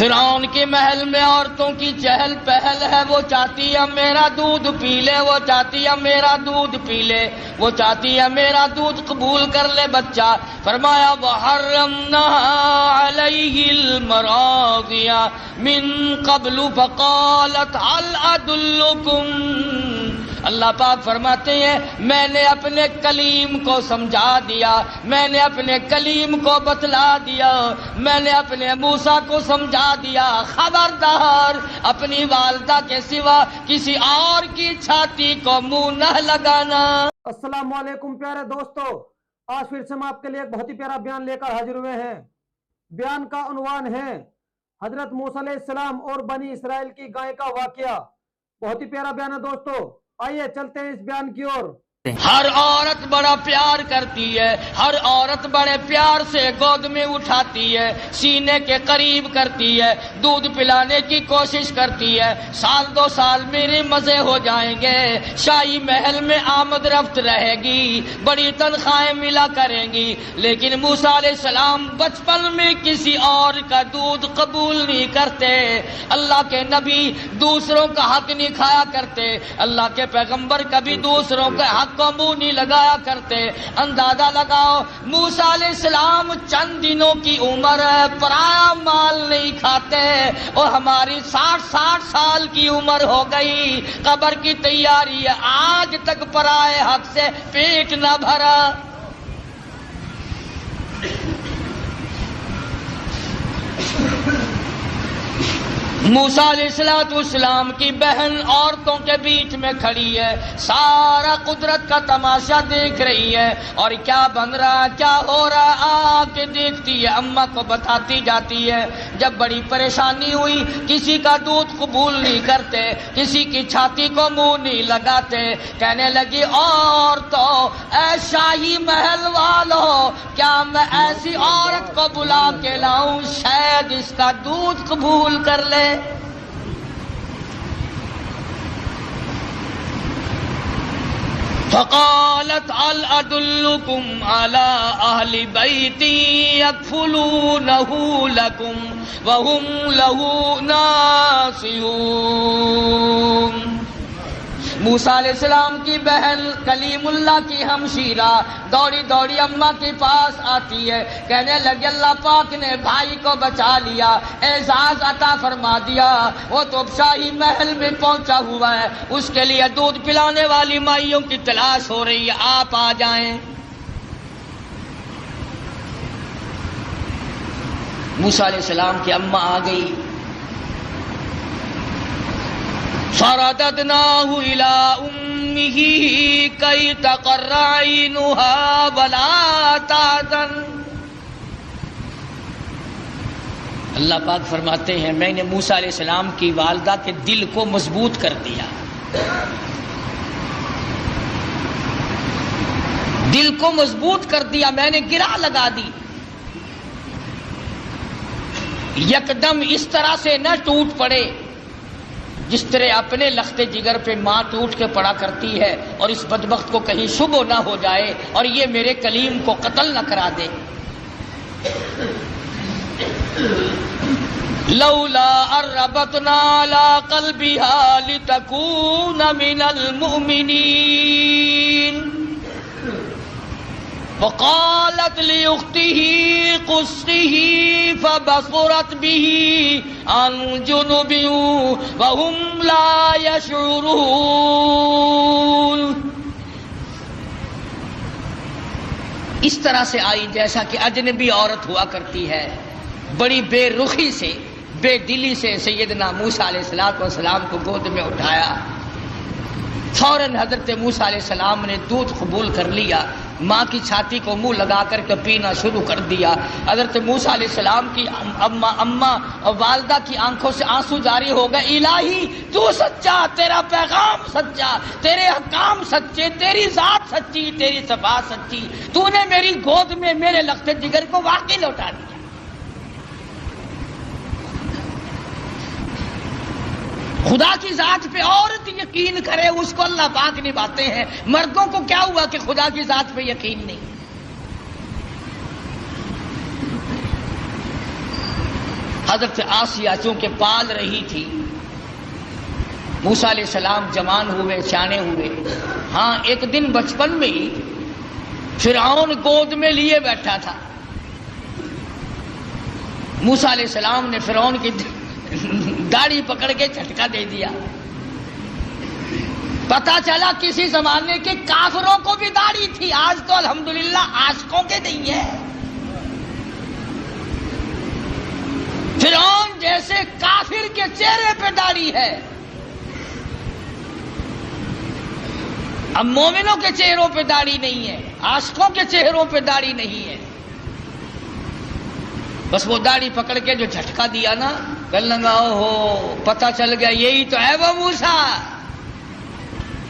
فرعون کے محل میں عورتوں کی چہل پہل ہے، وہ چاہتی ہے میرا دودھ پی لے، وہ چاہتی ہے میرا دودھ پی لے، وہ چاہتی ہے میرا دودھ قبول کر لے بچہ۔ فرمایا وحرمنا علیہ المراضع من قبل فقالت هل ادلکم، اللہ پاک فرماتے ہیں میں نے اپنے کلیم کو سمجھا دیا، میں نے اپنے کلیم کو بتلا دیا، میں نے اپنے موسیٰ کو سمجھا دیا، خبردار اپنی والدہ کے سوا کسی اور کی چھاتی کو منہ نہ لگانا۔ السلام علیکم پیارے دوستو، آج پھر سے ہم آپ کے لیے ایک بہت ہی پیارا بیان لے کر حاضر ہوئے ہیں۔ بیان کا عنوان ہے حضرت موسیٰ علیہ السلام اور بنی اسرائیل کی گائے کا واقعہ۔ بہت ہی پیارا بیان ہے دوستو، آئیے چلتے ہیں اس بیان کی اور۔ ہر عورت بڑا پیار کرتی ہے، ہر عورت بڑے پیار سے گود میں اٹھاتی ہے، سینے کے قریب کرتی ہے، دودھ پلانے کی کوشش کرتی ہے۔ سال دو سال میرے مزے ہو جائیں گے، شاہی محل میں آمد رفت رہے گی، بڑی تنخواہیں ملا کریں گی، لیکن موسیٰ علیہ السلام بچپن میں کسی اور کا دودھ قبول نہیں کرتے۔ اللہ کے نبی دوسروں کا حق نہیں کھایا کرتے، اللہ کے پیغمبر کبھی دوسروں کا حق کو منہ نہیں لگایا کرتے۔ اندازہ لگاؤ موسیٰ علیہ السلام چند دنوں کی عمر ہے، پرایا مال نہیں کھاتے، اور ہماری 60 سال کی عمر ہو گئی، قبر کی تیاری ہے، آج تک پرائے حق سے پیٹ نہ بھرا۔ موسیٰ علیہ السلام کی بہن عورتوں کے بیچ میں کھڑی ہے، سارا قدرت کا تماشا دیکھ رہی ہے، اور کیا بن رہا کیا ہو رہا آ کے دیکھتی ہے، اماں کو بتاتی جاتی ہے۔ جب بڑی پریشانی ہوئی، کسی کا دودھ قبول نہیں کرتے، کسی کی چھاتی کو منہ نہیں لگاتے، کہنے لگی عورتوں، اے شاہی محل والوں، کیا میں ایسی عورت کو بلا کے لاؤں شاید اس کا دودھ قبول کر لے۔ فقالت هل أدلكم على أهل بيت يكفلونه لكم وهم له ناصحون۔ موسیٰ علیہ السلام کی بہن کلیم اللہ کی ہمشیرہ دوڑی دوڑی اماں کے پاس آتی ہے، کہنے لگی اللہ پاک نے بھائی کو بچا لیا، اعزاز عطا فرما دیا، وہ تو شاہی محل میں پہنچا ہوا ہے، اس کے لیے دودھ پلانے والی مائیوں کی تلاش ہو رہی ہے، آپ آ جائیں۔ موسیٰ علیہ السلام کی اماں آ گئی۔ فرددناه إلى أمه كي تقر عينها ولا تحزن۔ اللہ پاک فرماتے ہیں میں نے موسیٰ علیہ السلام کی والدہ کے دل کو مضبوط کر دیا، دل کو مضبوط کر دیا، میں نے گرا لگا دی، یکدم اس طرح سے نہ ٹوٹ پڑے جس طرح اپنے لخت جگر پہ ماں ٹوٹ کے پڑا کرتی ہے، اور اس بدبخت کو کہیں شبہ نہ ہو جائے اور یہ میرے کلیم کو قتل نہ کرا دے۔ لولا اربتنا على قلبها لتكون من المؤمنين وقالت لأخته قصه فبصرت به عن جنب وهم لا يشعرون۔ اس طرح سے آئی جیسا کہ اجنبی عورت ہوا کرتی ہے، بڑی بے رخی سے بے دلی سے سیدنا موسیٰ علیہ السلام کو گود میں اٹھایا۔ فوراً حضرت موسیٰ علیہ السلام نے دودھ قبول کر لیا، ماں کی چھاتی کو منہ لگا کر کے پینا شروع کر دیا۔ حضرت موسیٰ علیہ السلام کی اماں اور والدہ کی آنکھوں سے آنسو جاری ہو گئے، الہی تو سچا، تیرا پیغام سچا، تیرے احکام سچے، تیری ذات سچی، تیری صفات سچی، تو نے میری گود میں میرے لخت جگر کو واقعی لوٹا دیا۔ خدا کی ذات پہ عورت یقین کرے اس کو اللہ پاک نبھاتے ہیں، مردوں کو کیا ہوا کہ خدا کی ذات پہ یقین نہیں۔ حضرت آسیہ چونکہ پال رہی تھی، موسیٰ علیہ السلام جوان ہوئے، سیانے ہوئے، ہاں ایک دن بچپن میں ہی فرعون گود میں لیے بیٹھا تھا، موسیٰ علیہ السلام نے فرعون کی داڑھی پکڑ کے جھٹکا دے دیا، پتا چلا کسی زمانے کے کافروں کو بھی داڑھی تھی، آج تو الحمدللہ عاشقوں کے نہیں ہے۔ فرعون جیسے کافر کے چہرے پہ داڑھی ہے، اب مومنوں کے چہروں پہ داڑھی نہیں ہے، عاشقوں کے چہروں پہ داڑھی نہیں ہے۔ بس وہ داڑھی پکڑ کے جو جھٹکا دیا نا، کہنے لگا ہو پتا چل گیا یہی تو ہے وہ موسیٰ،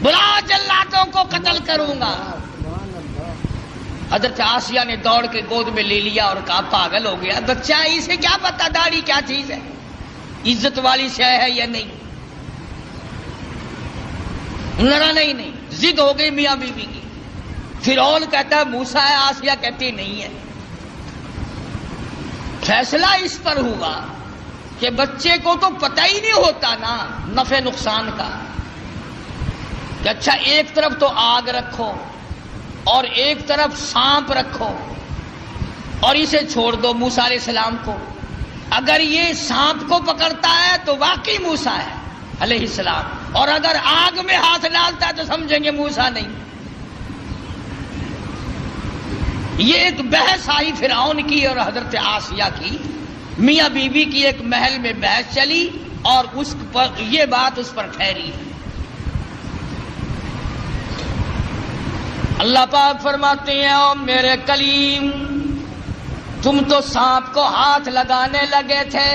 بلا جلاتوں کو قتل کروں گا۔ حضرت آسیہ نے دوڑ کے گود میں لے لیا اور کہا پاگل ہو گیا بچہ، اسے کیا پتا داڑھی کیا چیز ہے، عزت والی شے ہے یا نہیں۔ لڑا نہیں، ضد ہو گئی میاں بیوی کی۔ فرعون کہتا ہے موسیٰ ہے، آسیہ کہتی نہیں ہے۔ فیصلہ اس پر ہوا کہ بچے کو تو پتہ ہی نہیں ہوتا نا نفع نقصان کا، کہ اچھا ایک طرف تو آگ رکھو اور ایک طرف سانپ رکھو اور اسے چھوڑ دو موسیٰ علیہ السلام کو، اگر یہ سانپ کو پکڑتا ہے تو واقعی موسیٰ ہے علیہ السلام، اور اگر آگ میں ہاتھ ڈالتا ہے تو سمجھیں گے موسیٰ نہیں۔ یہ ایک بحث آئی فرعون کی اور حضرت آسیہ کی، میاں بیوی کی ایک محل میں بحث چلی اور اس پر یہ بات اس پر ٹھہری۔ اللہ پاک فرماتے ہیں او میرے کلیم، تم تو سانپ کو ہاتھ لگانے لگے تھے،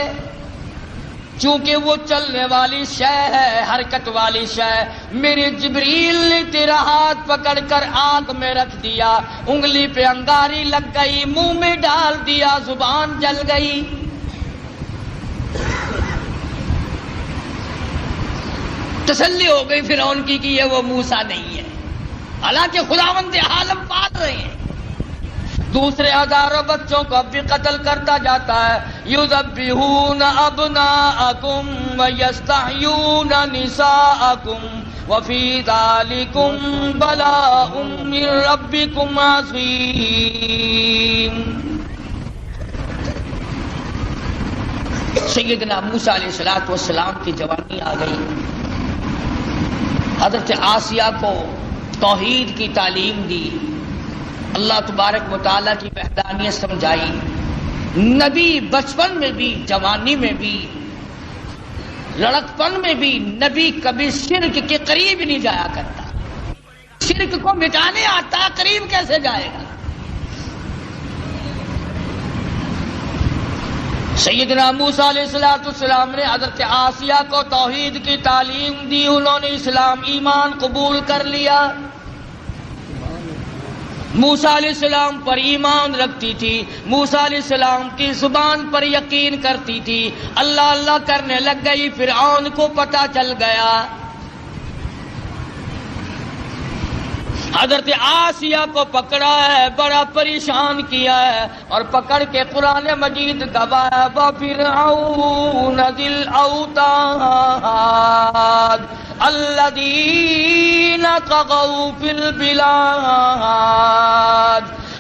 چونکہ وہ چلنے والی شے ہے، حرکت والی شے، میرے جبریل نے تیرا ہاتھ پکڑ کر آنکھ میں رکھ دیا، انگلی پہ انگاری لگ گئی، منہ میں ڈال دیا، زبان جل گئی۔ تسلی ہو گئی فرعون کی کہ یہ وہ موسیٰ نہیں ہے، حالانکہ خداوند عالم پال رہے ہیں، دوسرے ہزاروں بچوں کو اب بھی قتل کرتا جاتا ہے۔ یذبحون ابناءکم ویستحیون نساءکم وفی ذالکم بلاء من ربکم عظیم۔ سیدنا موسیٰ علیہ السلام کی جوانی آ گئی، حضرت آسیہ کو توحید کی تعلیم دی، اللہ تبارک و تعالیٰ کی وحدانیت سمجھائی۔ نبی بچپن میں بھی، جوانی میں بھی، لڑکپن میں بھی نبی کبھی شرک کے قریب نہیں جایا کرتا، شرک کو مٹانے آتا ہے، قریب کیسے جائے گا۔ سیدنا موسیٰ علیہ السلام نے حضرت آسیہ کو توحید کی تعلیم دی، انہوں نے اسلام ایمان قبول کر لیا۔ موسیٰ علیہ السلام پر ایمان رکھتی تھی، موسیٰ علیہ السلام کی زبان پر یقین کرتی تھی، اللہ اللہ کرنے لگ گئی، فرعون کو پتہ چل گیا۔ حضرت آسیہ کو پکڑا ہے، بڑا پریشان کیا ہے، اور پکڑ کے قرآن مجید گوایا وَفِرْعَوْنَ ذِي الْأَوْتَادِ الَّذِينَ طَغَوْا فِي الْبِلَادِ۔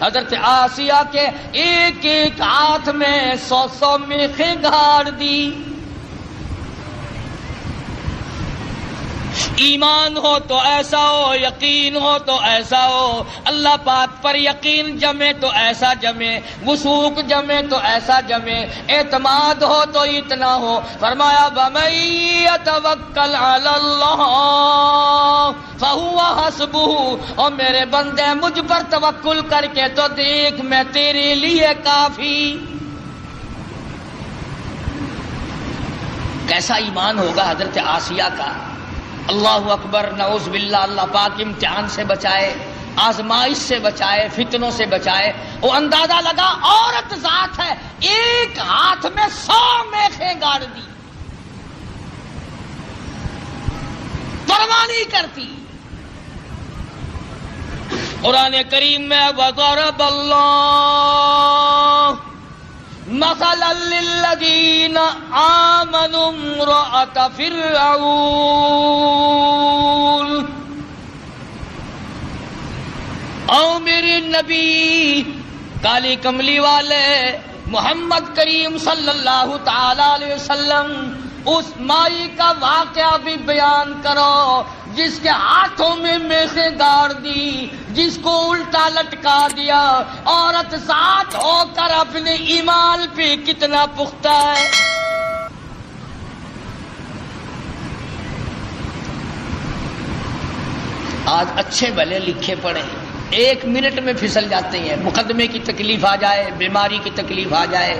حضرت آسیہ کے ایک ایک ہاتھ میں 100 میخیں گاڑ دی۔ ایمان ہو تو ایسا ہو، یقین ہو تو ایسا ہو، اللہ پاک پر یقین جمے تو ایسا جمے، وثوق جمے تو ایسا جمے، اعتماد ہو تو اتنا ہو۔ فرمایا وَمَن يَتَوَكَّلْ عَلَى اللَّهِ فَهُوَ حَسْبُهُ، اور میرے بندے مجھ پر توکل کر کے تو دیکھ میں تیرے لیے کافی۔ کیسا ایمان ہوگا حضرت آسیہ کا، اللہ اکبر، نعوذ باللہ، اللہ پاک امتحان سے بچائے، آزمائش سے بچائے، فتنوں سے بچائے۔ وہ اندازہ لگا عورت ذات ہے، ایک ہاتھ میں 100 میخیں گاڑ دی، پرواہ نہیں کرتی۔ قرآن کریم میں وَضَرَبَ اللَّهُ مثلا للذین آمنوا امرأۃ فرعون، او میرے نبی کالی کملی والے محمد کریم صلی اللہ تعالی علیہ وسلم اس مائی کا واقعہ بھی بیان کرو جس کے ہاتھوں میں میخیں گاڑ دی، جس کو الٹا لٹکا دیا، عورت ساتھ ہو کر اپنے ایمان پہ کتنا پختہ ہے۔ آج اچھے بھلے لکھے پڑھے 1 منٹ میں پھسل جاتے ہیں، مقدمے کی تکلیف آ جائے، بیماری کی تکلیف آ جائے،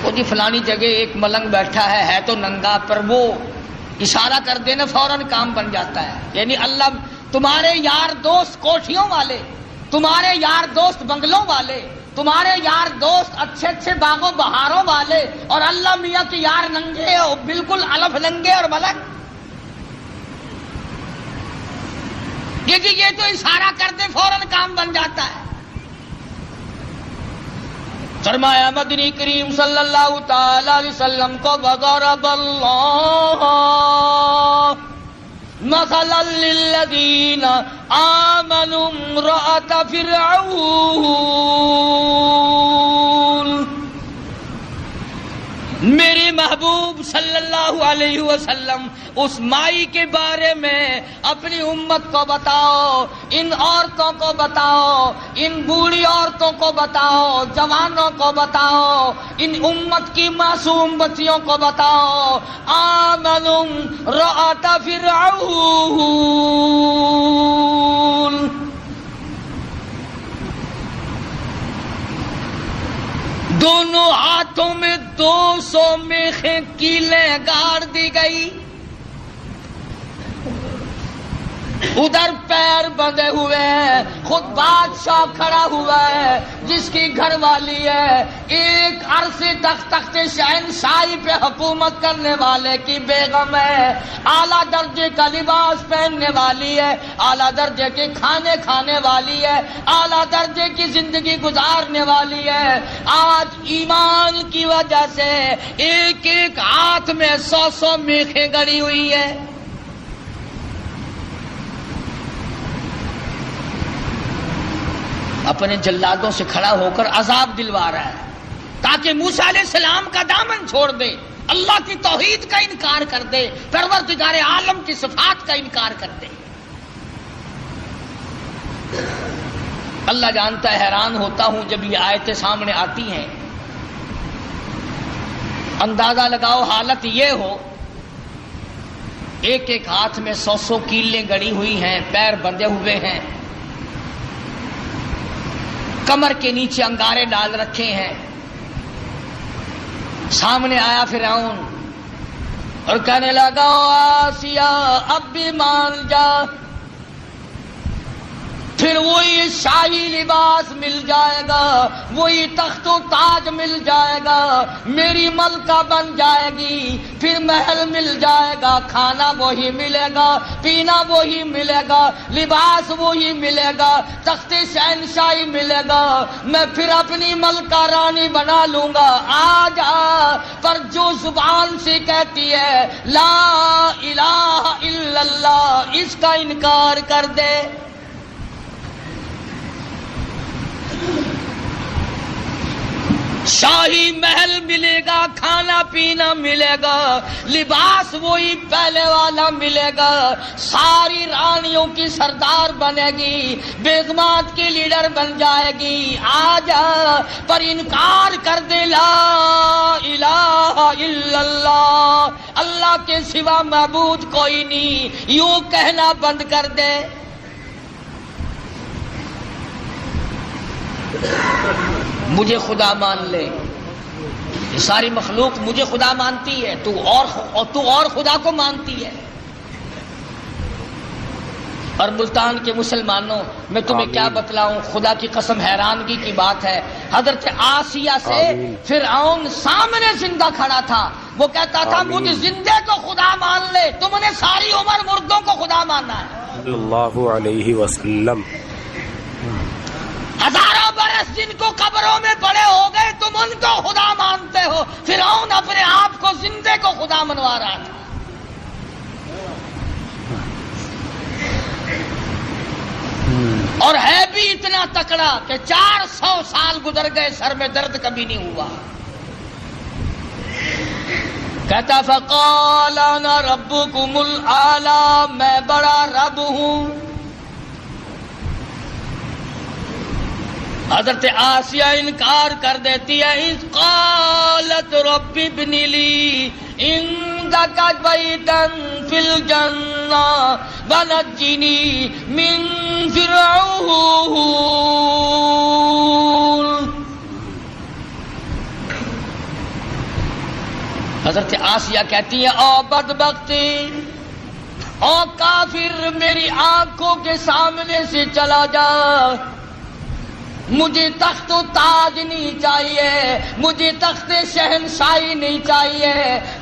وہ جی فلانی جگہ ایک ملنگ بیٹھا ہے تو ننگا، پر وہ اشارہ کر دینا فوراً کام بن جاتا ہے۔ یعنی اللہ تمہارے یار دوست کوٹھیوں والے، تمہارے یار دوست بنگلوں والے، تمہارے یار دوست اچھے اچھے باغوں بہاروں والے، اور اللہ میاں کے یار ننگے ہو، بالکل الف ننگے اور ملنگ۔ یہ تو اشارہ کر دے فوراً کام بن جاتا ہے۔ فرمایا مدنی کریم صلی اللہ تعالی علیہ وسلم کو وضرب اللہ مثلا للذین آمنوا امرأۃ فرعون، میرے محبوب صلی اللہ علیہ وسلم اس مائی کے بارے میں اپنی امت کو بتاؤ، ان عورتوں کو بتاؤ، ان بوڑھی عورتوں کو بتاؤ، جوانوں کو بتاؤ، ان امت کی معصوم بچیوں کو بتاؤ، آمنوا امرأۃ فرعون، دونوں ہاتھوں میں 200 میخیں کیلیں گاڑ دی گئی، ادھر پیر بندھے ہوئے ہیں، خود بادشاہ کھڑا ہوا ہے جس کی گھر والی ہے ایک عرصے تک تخت شہنشاہی پہ حکومت کرنے والے کی بیگم ہے، اعلیٰ درجے کا لباس پہننے والی ہے، اعلیٰ درجے کے کھانے کھانے والی ہے، اعلیٰ درجے کی زندگی گزارنے والی ہے۔ آج ایمان کی وجہ سے ایک ایک ہاتھ میں 100 میخیں گڑی ہوئی ہے۔ اپنے جلادوں سے کھڑا ہو کر عذاب دلوا رہا ہے تاکہ موسیٰ علیہ السلام کا دامن چھوڑ دے، اللہ کی توحید کا انکار کر دے، پروردگار عالم کی صفات کا انکار کر دے۔ اللہ جانتا ہے حیران ہوتا ہوں جب یہ آیتیں سامنے آتی ہیں، اندازہ لگاؤ حالت یہ ہو ایک ایک ہاتھ میں 100 کیلیں گڑی ہوئی ہیں، پیر بندھے ہوئے ہیں، کمر کے نیچے انگارے ڈال رکھے ہیں، سامنے آیا فرعون اور کہنے لگا آسیہ اب بھی مان جا، پھر وہی شاہی لباس مل جائے گا، وہی تخت و تاج مل جائے گا، میری ملکہ بن جائے گی، پھر محل مل جائے گا، کھانا وہی ملے گا، پینا وہی ملے گا، لباس وہی ملے گا، تخت شہنشاہی ملے گا، میں پھر اپنی ملکہ رانی بنا لوں گا۔ آج پر جو زبان سے کہتی ہے لا الہ الا اللہ، اس کا انکار کر دے، شاہی محل ملے گا، کھانا پینا ملے گا، لباس وہی پہلے والا ملے گا، ساری رانیوں کی سردار بنے گی، بیگمات کی لیڈر بن جائے گی، آج پر انکار کر دے لا الہ الا اللہ، اللہ کے سوا معبود کوئی نہیں، یوں کہنا بند کر دے۔ مجھے خدا مان لے، یہ ساری مخلوق مجھے خدا مانتی ہے، تو اور خدا کو مانتی ہے۔ اور ملتان کے مسلمانوں میں تمہیں کیا بتلاؤں، خدا کی قسم حیرانگی کی بات ہے، حضرت آسیہ سے فرعون سامنے زندہ کھڑا تھا، وہ کہتا تھا مجھے زندے کو خدا مان لے، تم نے ساری عمر مردوں کو خدا ماننا ہے۔ صلی اللہ علیہ وسلم ہزاروں برس جن کو قبروں میں پڑے ہو گئے تم ان کو خدا مانتے ہو. فرعون اپنے آپ کو زندے کو خدا منوا رہا تھا. اور ہے بھی اتنا تکڑا کہ 400 سال گزر گئے سر میں درد کبھی نہیں ہوا. کہتا فقال انا ربکم الاعلی، میں بڑا رب ہوں. حضرت آسیہ انکار کر دیتی ہے. اذ قالت رب ابن لی عندک بیتا فی الجنہ ونجنی من فرعون. حضرت آسیہ کہتی ہے او بدبختی، او کافر، میری آنکھوں کے سامنے سے چلا جا. مجھے تخت و تاج نہیں چاہیے، مجھے تخت شہنشاہی نہیں چاہیے،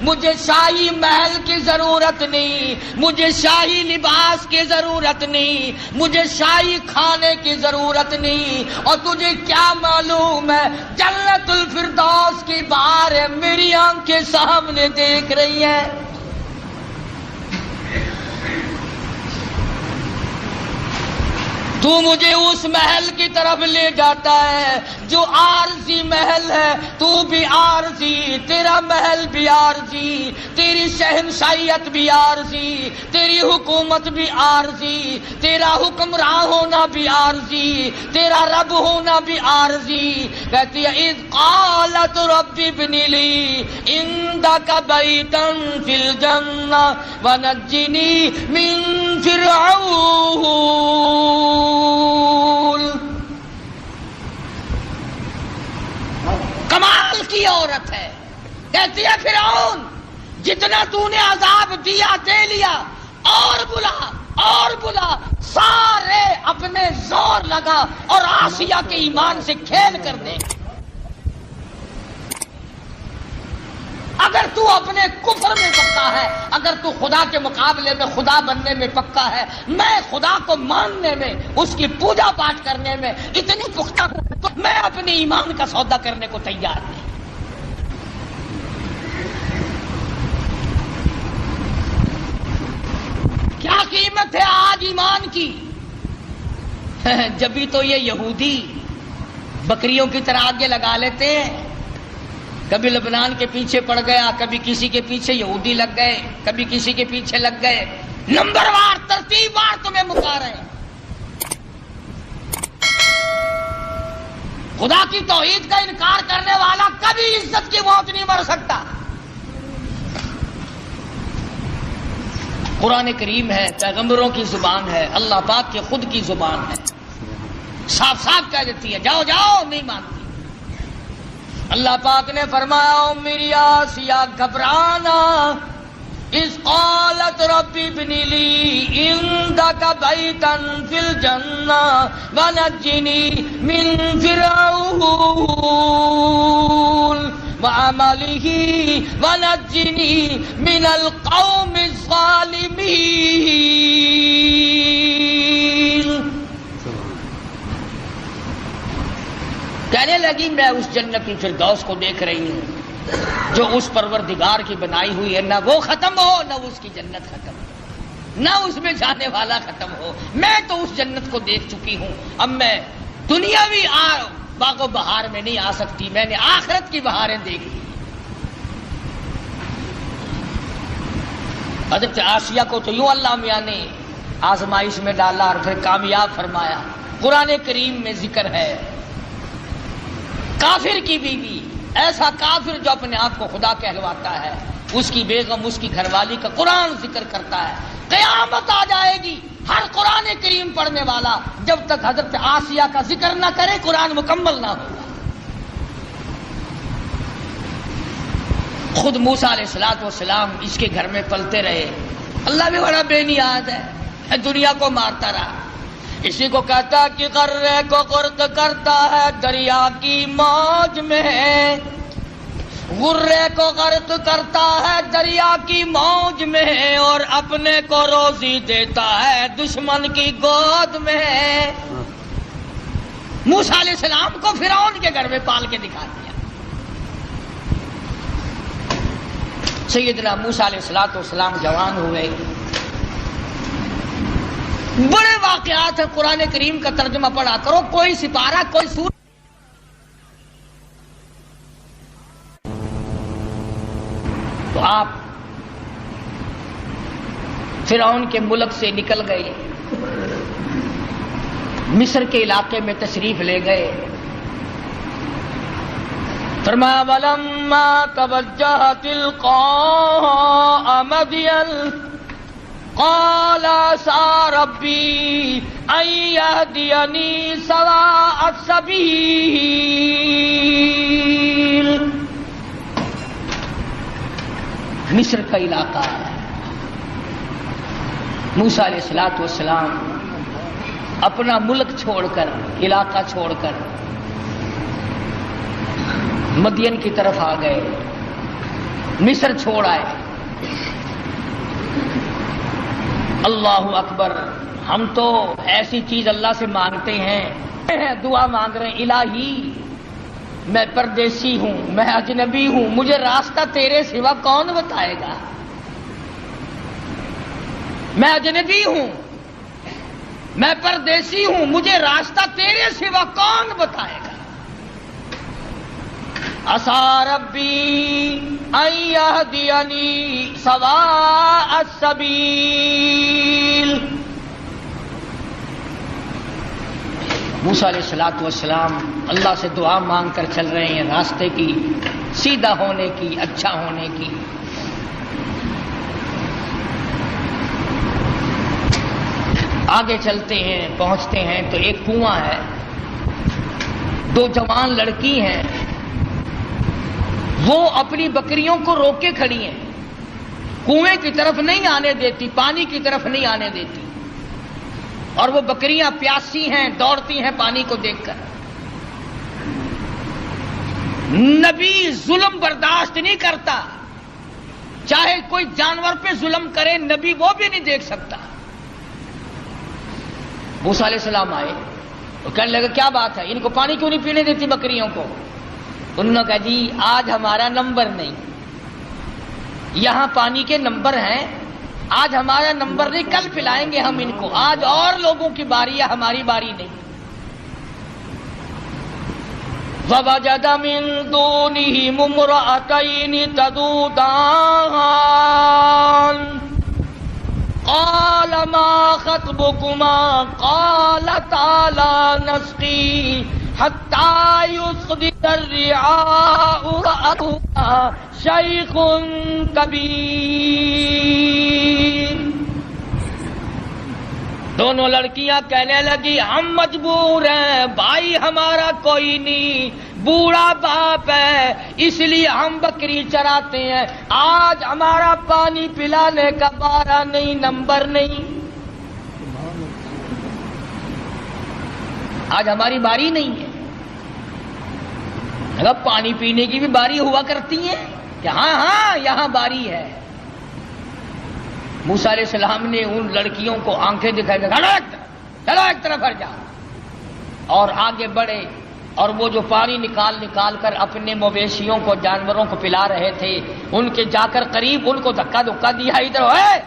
مجھے شاہی محل کی ضرورت نہیں، مجھے شاہی لباس کی ضرورت نہیں، مجھے شاہی کھانے کی ضرورت نہیں. اور تجھے کیا معلوم ہے جنت الفردوس کی بہاریں میری آنکھ کے سامنے دیکھ رہی ہیں. تو مجھے اس محل کی طرف لے جاتا ہے جو عارضی محل ہے. تو بھی عارضی، تیرا محل بھی عارضی، تیری شہنشاہیت بھی عارضی، تیری حکومت بھی عارضی، تیرا حکمراں ہونا بھی عارضی، تیرا رب ہونا بھی عارضی. کہتی ہے اذ قالت رب ابن لی عندک بیتا فی الجنہ ونجنی من فرعون. کمال کی عورت ہے. کہتی ہے فرعون جتنا تو نے عذاب دیا دے لیا، اور بلا اور بلا. سارے اپنے زور لگا اور آسیہ کے ایمان سے کھیل کر دے. اگر تو اپنے کفر میں پکا ہے، اگر تو خدا کے مقابلے میں خدا بننے میں پکا ہے، میں خدا کو ماننے میں، اس کی پوجا پاٹ کرنے میں اتنی پختہ ہوں تو میں اپنے ایمان کا سودا کرنے کو تیار نہیں. کیا قیمت ہے آج ایمان کی؟ جبھی تو یہ یہودی بکریوں کی طرح آگے لگا لیتے ہیں. کبھی لبنان کے پیچھے پڑ گیا، کبھی کسی کے پیچھے یہودی لگ گئے، کبھی کسی کے پیچھے لگ گئے. نمبر وار ترتیب وار تمہیں مکا رہے ہیں. خدا کی توحید کا انکار کرنے والا کبھی عزت کی موت نہیں مر سکتا. قرآن کریم ہے، پیغمبروں کی زبان ہے، اللہ پاک کی خود کی زبان ہے. صاف صاف کہہ دیتی ہے جاؤ جاؤ، نہیں مانتی. اللہ پاک نے فرمایا میری آسیہ گھبرانا. اذ قالت رب ابن لی عندک بیتا فی الجنہ ونجنی من فرعون وعملہ ونجنی من القوم الظالمین. کہنے لگی میں اس جنتی فردوس کو دیکھ رہی ہوں جو اس پروردگار کی بنائی ہوئی ہے، نہ وہ ختم ہو نہ اس کی جنت ختم ہو، نہ اس میں جانے والا ختم ہو. میں تو اس جنت کو دیکھ چکی ہوں، اب میں دنیاوی باغ و بہار میں نہیں آ سکتی، میں نے آخرت کی بہاریں دیکھ لی. حضرت آسیہ کو تو یوں اللہ میاں نے آزمائش میں ڈالا اور پھر کامیاب فرمایا. قرآن کریم میں ذکر ہے کافر کی بیوی، ایسا کافر جو اپنے آپ کو خدا کہلواتا ہے، اس کی بیگم، اس کی گھر والی کا قرآن ذکر کرتا ہے. قیامت آ جائے گی، ہر قرآن کریم پڑھنے والا جب تک حضرت آسیہ کا ذکر نہ کرے قرآن مکمل نہ ہوگا. خود موسیٰ علیہ السلام اس کے گھر میں پلتے رہے. اللہ بھی بڑا بے نیاز ہے، دنیا کو مارتا رہا. اسی کو کہتا کہ غرے کو غرق کرتا ہے دریا کی موج میں، غرے کو غرق کرتا ہے دریا کی موج میں، اور اپنے کو روزی دیتا ہے دشمن کی گود میں. موسیٰ علیہ السلام کو فرعون کے گھر میں پال کے دکھا دیا. سیدنا موسیٰ علیہ السلام جوان ہوئے. بڑے واقعات ہیں، قرآن کریم کا ترجمہ پڑھا کرو، کوئی سپارہ کوئی سورہ. تو آپ فرعون کے ملک سے نکل گئے، مصر کے علاقے میں تشریف لے گئے. فرمایا وَلَمَّا تَوَجَّهَ تِلْقَاءَ مَدْيَنَ قَالَ عَسَىٰ رَبِّي أَن يَهْدِيَنِي سَوَاءَ السَّبِيلِ. مصر کا علاقہ ہے. موسیٰ علیہ السلام اپنا ملک چھوڑ کر، علاقہ چھوڑ کر مدین کی طرف آ گئے، مصر چھوڑ آئے. اللہ اکبر. ہم تو ایسی چیز اللہ سے مانگتے ہیں، دعا مانگ رہے ہیں، الہی میں پردیسی ہوں، میں اجنبی ہوں، مجھے راستہ تیرے سوا کون بتائے گا؟ میں اجنبی ہوں، میں پردیسی ہوں، مجھے راستہ تیرے سوا کون بتائے گا؟ عَسَىٰ رَبِّي أَن يَهْدِيَنِي سَوَاءَ السَّبِيلِ. موسیٰ علیہ السلام اللہ سے دعا مانگ کر چل رہے ہیں، راستے کی، سیدھا ہونے کی، اچھا ہونے کی. آگے چلتے ہیں، پہنچتے ہیں تو ایک کنواں ہے، دو جوان لڑکی ہیں، وہ اپنی بکریوں کو روک کے کھڑی ہیں، کنویں کی طرف نہیں آنے دیتی، پانی کی طرف نہیں آنے دیتی، اور وہ بکریاں پیاسی ہیں، دوڑتی ہیں پانی کو دیکھ کر. نبی ظلم برداشت نہیں کرتا، چاہے کوئی جانور پہ ظلم کرے نبی وہ بھی نہیں دیکھ سکتا. موسیٰ علیہ السلام آئے تو کہنے لگا کیا بات ہے، ان کو پانی کیوں نہیں پینے دیتی بکریوں کو؟ انہوں نے کہا جی آج ہمارا نمبر نہیں، یہاں پانی کے نمبر ہیں، آج ہمارا نمبر نہیں، کل پلائیں گے ہم ان کو، آج اور لوگوں کی باری ہے، ہماری باری نہیں. وَوَجَدَ مِن دُونِهِمُ امْرَأَتَيْنِ تَذُودَانِ قَالَ مَا خَطْبُكُمَا قَالَتَا لَا نَسْقِي حَتَّى يُصْدِرَ الرِّعَاءُ وَأَبُونَا شَيْخٌ كَبِيرٌ. دونوں لڑکیاں کہنے لگی ہم مجبور ہیں، بھائی ہمارا کوئی نہیں، بوڑھا باپ ہے، اس لیے ہم بکری چراتے ہیں، آج ہمارا پانی پلانے کا بارہ نہیں، نمبر نہیں، آج ہماری باری نہیں ہے. اگر پانی پینے کی بھی باری ہوا کرتی ہے کہ ہاں یہاں باری ہے. موسیٰ علیہ السلام نے ان لڑکیوں کو آنکھیں دکھائی، چلو ایک طرف ہٹ جاؤ، اور آگے بڑھے، اور وہ جو پانی نکال کر اپنے مویشیوں کو، جانوروں کو پلا رہے تھے، ان کے جا کر قریب ان کو دھکا دیا، ادھر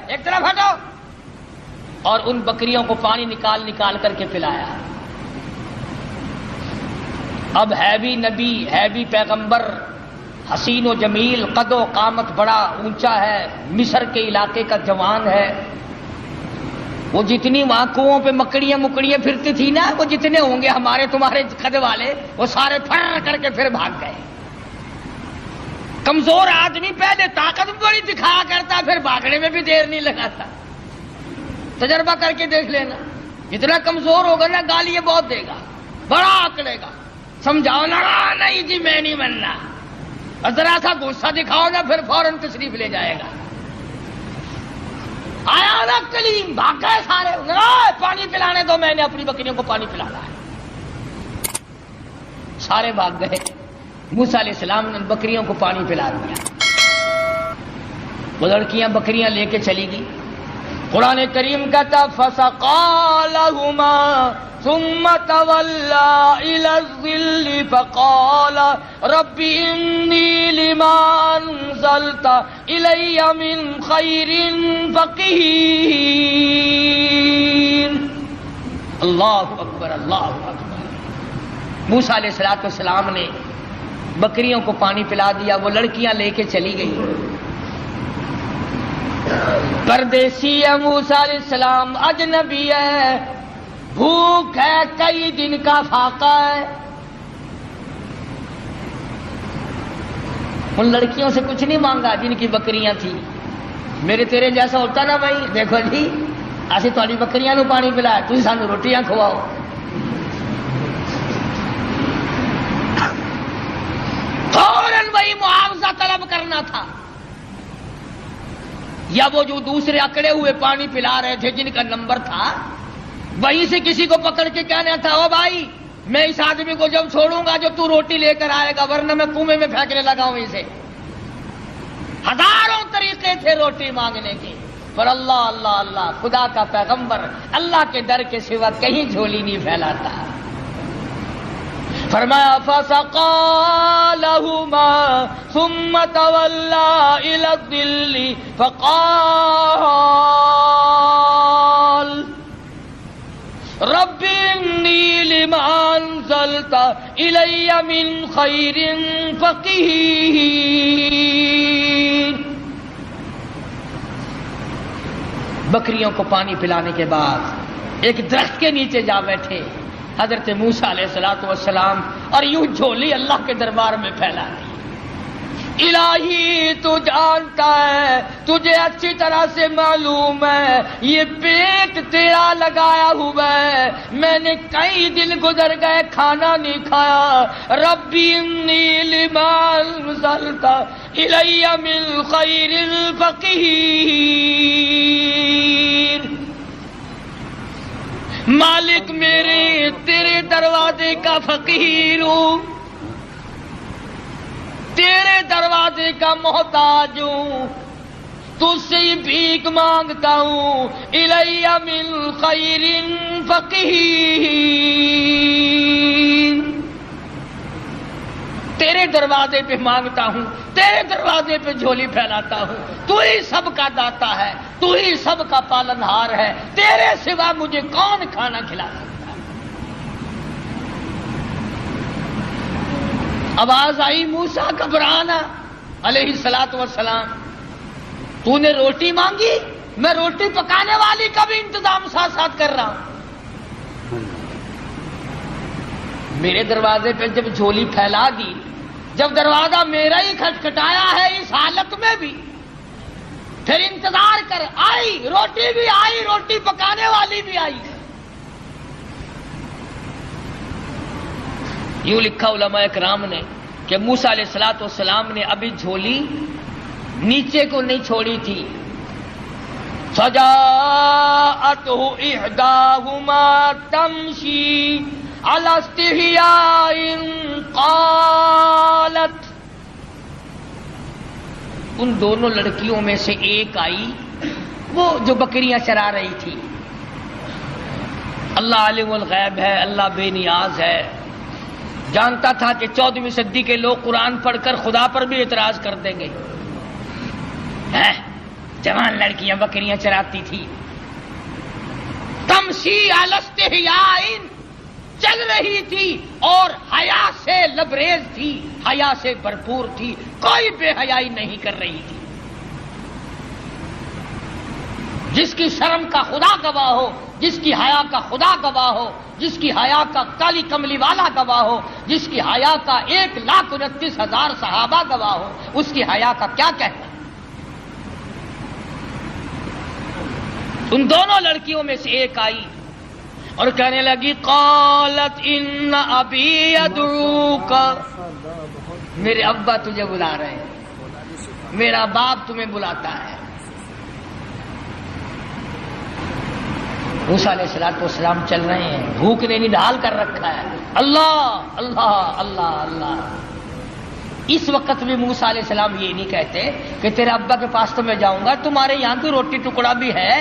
ایک طرف ہٹو، اور ان بکریوں کو پانی نکال کر کے پلایا. اب ہے بھی نبی، ہے بھی پیغمبر، حسین و جمیل، قد و قامت بڑا اونچا ہے، مصر کے علاقے کا جوان ہے. وہ جتنی وہاں کنووں پہ مکڑیاں پھرتی تھی نا، وہ جتنے ہوں گے ہمارے تمہارے قد والے، وہ سارے پھر کر کے پھر بھاگ گئے. کمزور آدمی پہلے طاقت بڑی دکھایا کرتا، پھر بھاگنے میں بھی دیر نہیں لگاتا. تجربہ کر کے دیکھ لینا، جتنا کمزور ہوگا نا گالی بہت دے گا، بڑا آکڑے گا. سمجھاؤ نا، نہیں جی میں نہیں بننا، اور ذرا سا غصہ دکھاؤ نا پھر فوراً تشریف لے جائے گا. آیا نا کلیم، بھاگ گئے سارے، پانی پلانے دو، میں نے اپنی بکریوں کو پانی پلانا ہے. سارے بھاگ گئے. موسیٰ علیہ السلام نے بکریوں کو پانی پلا دیا. وہ لڑکیاں بکریاں لے کے چلی گئی. قرآن کریم کہتا فَسَقَىٰ لَهُمَا ثم تولى إلى الظل فقال رب إني لما أنزلت إلي من خير فقير. اللہ اکبر اللہ اکبر. موسیٰ علیہ السلام نے بکریوں کو پانی پلا دیا، وہ لڑکیاں لے کے چلی گئی. پردیسی ہے موسیٰ علیہ السلام، اجنبی ہے، بھوک ہے، کئی دن کا فاقہ ہے. ان لڑکیوں سے کچھ نہیں مانگا جن کی بکریاں تھیں. میرے تیرے جیسا ہوتا نا بھائی، دیکھو جی اسی تھوڑی بکریاں نو پانی پلایا، تھی سانو روٹیاں کھواؤ. فوراً وہی معاوضہ طلب کرنا تھا. یا وہ جو دوسرے اکڑے ہوئے پانی پلا رہے تھے جن کا نمبر تھا، وہیں سے کسی کو پکڑ کے کہنا تھا او بھائی میں اس آدمی کو جب چھوڑوں گا جو تو روٹی لے کر آئے گا، ورنہ میں کنویں میں پھینکنے لگا ہوں اسے. ہزاروں طریقے تھے روٹی مانگنے کے، پر اللہ اللہ اللہ، خدا کا پیغمبر اللہ کے ڈر کے سوا کہیں جھولی نہیں پھیلاتا. فرمایا فسقى لهما ثم تولى إلى الظل فقال رب إني لما أنزلت إلي من خير فقير. بکریوں کو پانی پلانے کے بعد ایک درخت کے نیچے جا بیٹھے حضرت موسیٰ علیہ السلام اور یوں جھولی اللہ کے دربار میں پھیلا دی. الہی تو جانتا ہے، تجھے اچھی طرح سے معلوم ہے یہ پیٹ تیرا لگایا ہوا ہے، میں نے کئی دن گزر گئے کھانا نہیں کھایا. ربی انی لما انزلت الی من خیر فقیر. مالک میرے تیرے دروازے کا فقیر ہوں، تیرے دروازے کا محتاج ہوں، تجھ سے ہی بھیک مانگتا ہوں. الی من خیر فقیر. تیرے دروازے پہ مانگتا ہوں، تیرے دروازے پہ جھولی پھیلاتا ہوں. تو ہی سب کا داتا ہے، تو ہی سب کا پالنہار ہے، تیرے سوا مجھے کون کھانا کھلا سکتا ہے. آواز آئی موسیٰ گھبرانا علیہ السلام، تو نے روٹی مانگی، میں روٹی پکانے والی کا بھی انتظام ساتھ ساتھ کر رہا ہوں. میرے دروازے پہ جب جھولی پھیلا دی، جب دروازہ میرا ہی کھٹکھٹایا ہے اس حالت میں بھی، پھر انتظار کر. آئی روٹی بھی آئی، روٹی پکانے والی بھی آئی. یوں لکھا علماء کرام نے کہ موسیٰ علیہ السلام نے ابھی جھولی نیچے کو نہیں چھوڑی تھی. فجاءته احداهما تمشي على استحياء قالت. ان دونوں لڑکیوں میں سے ایک آئی، وہ جو بکریاں چرا رہی تھی. اللہ عالم الغیب ہے، اللہ بے نیاز ہے، جانتا تھا کہ 14ویں صدی کے لوگ قرآن پڑھ کر خدا پر بھی اعتراض کر دیں گے. جوان لڑکیاں بکریاں چراتی تھی. تمشی علی استحیاء، چل رہی تھی اور حیا سے لبریز تھی، حیا سے بھرپور تھی، کوئی بے حیائی نہیں کر رہی تھی. جس کی شرم کا خدا گواہ ہو، جس کی حیا کا خدا گواہ ہو، جس کی حیا کا کالی کملی والا گواہ ہو، جس کی حیا کا 1,29,000 صحابہ گواہ ہو، اس کی حیا کا کیا کہنا. ان دونوں لڑکیوں میں سے ایک آئی اور کہنے لگی قالت ان ابی یدعوک، میرے ابا تجھے بلا رہے ہیں، میرا باپ تمہیں بلاتا ہے. موسیٰ علیہ السلام چل رہے ہیں، بھوک نے نڈال کر رکھا ہے. اللہ اللہ اللہ اللہ. اس وقت بھی موسیٰ علیہ السلام یہ نہیں کہتے کہ تیرے ابا کے پاس تو میں جاؤں گا، تمہارے یہاں تو روٹی ٹکڑا بھی ہے.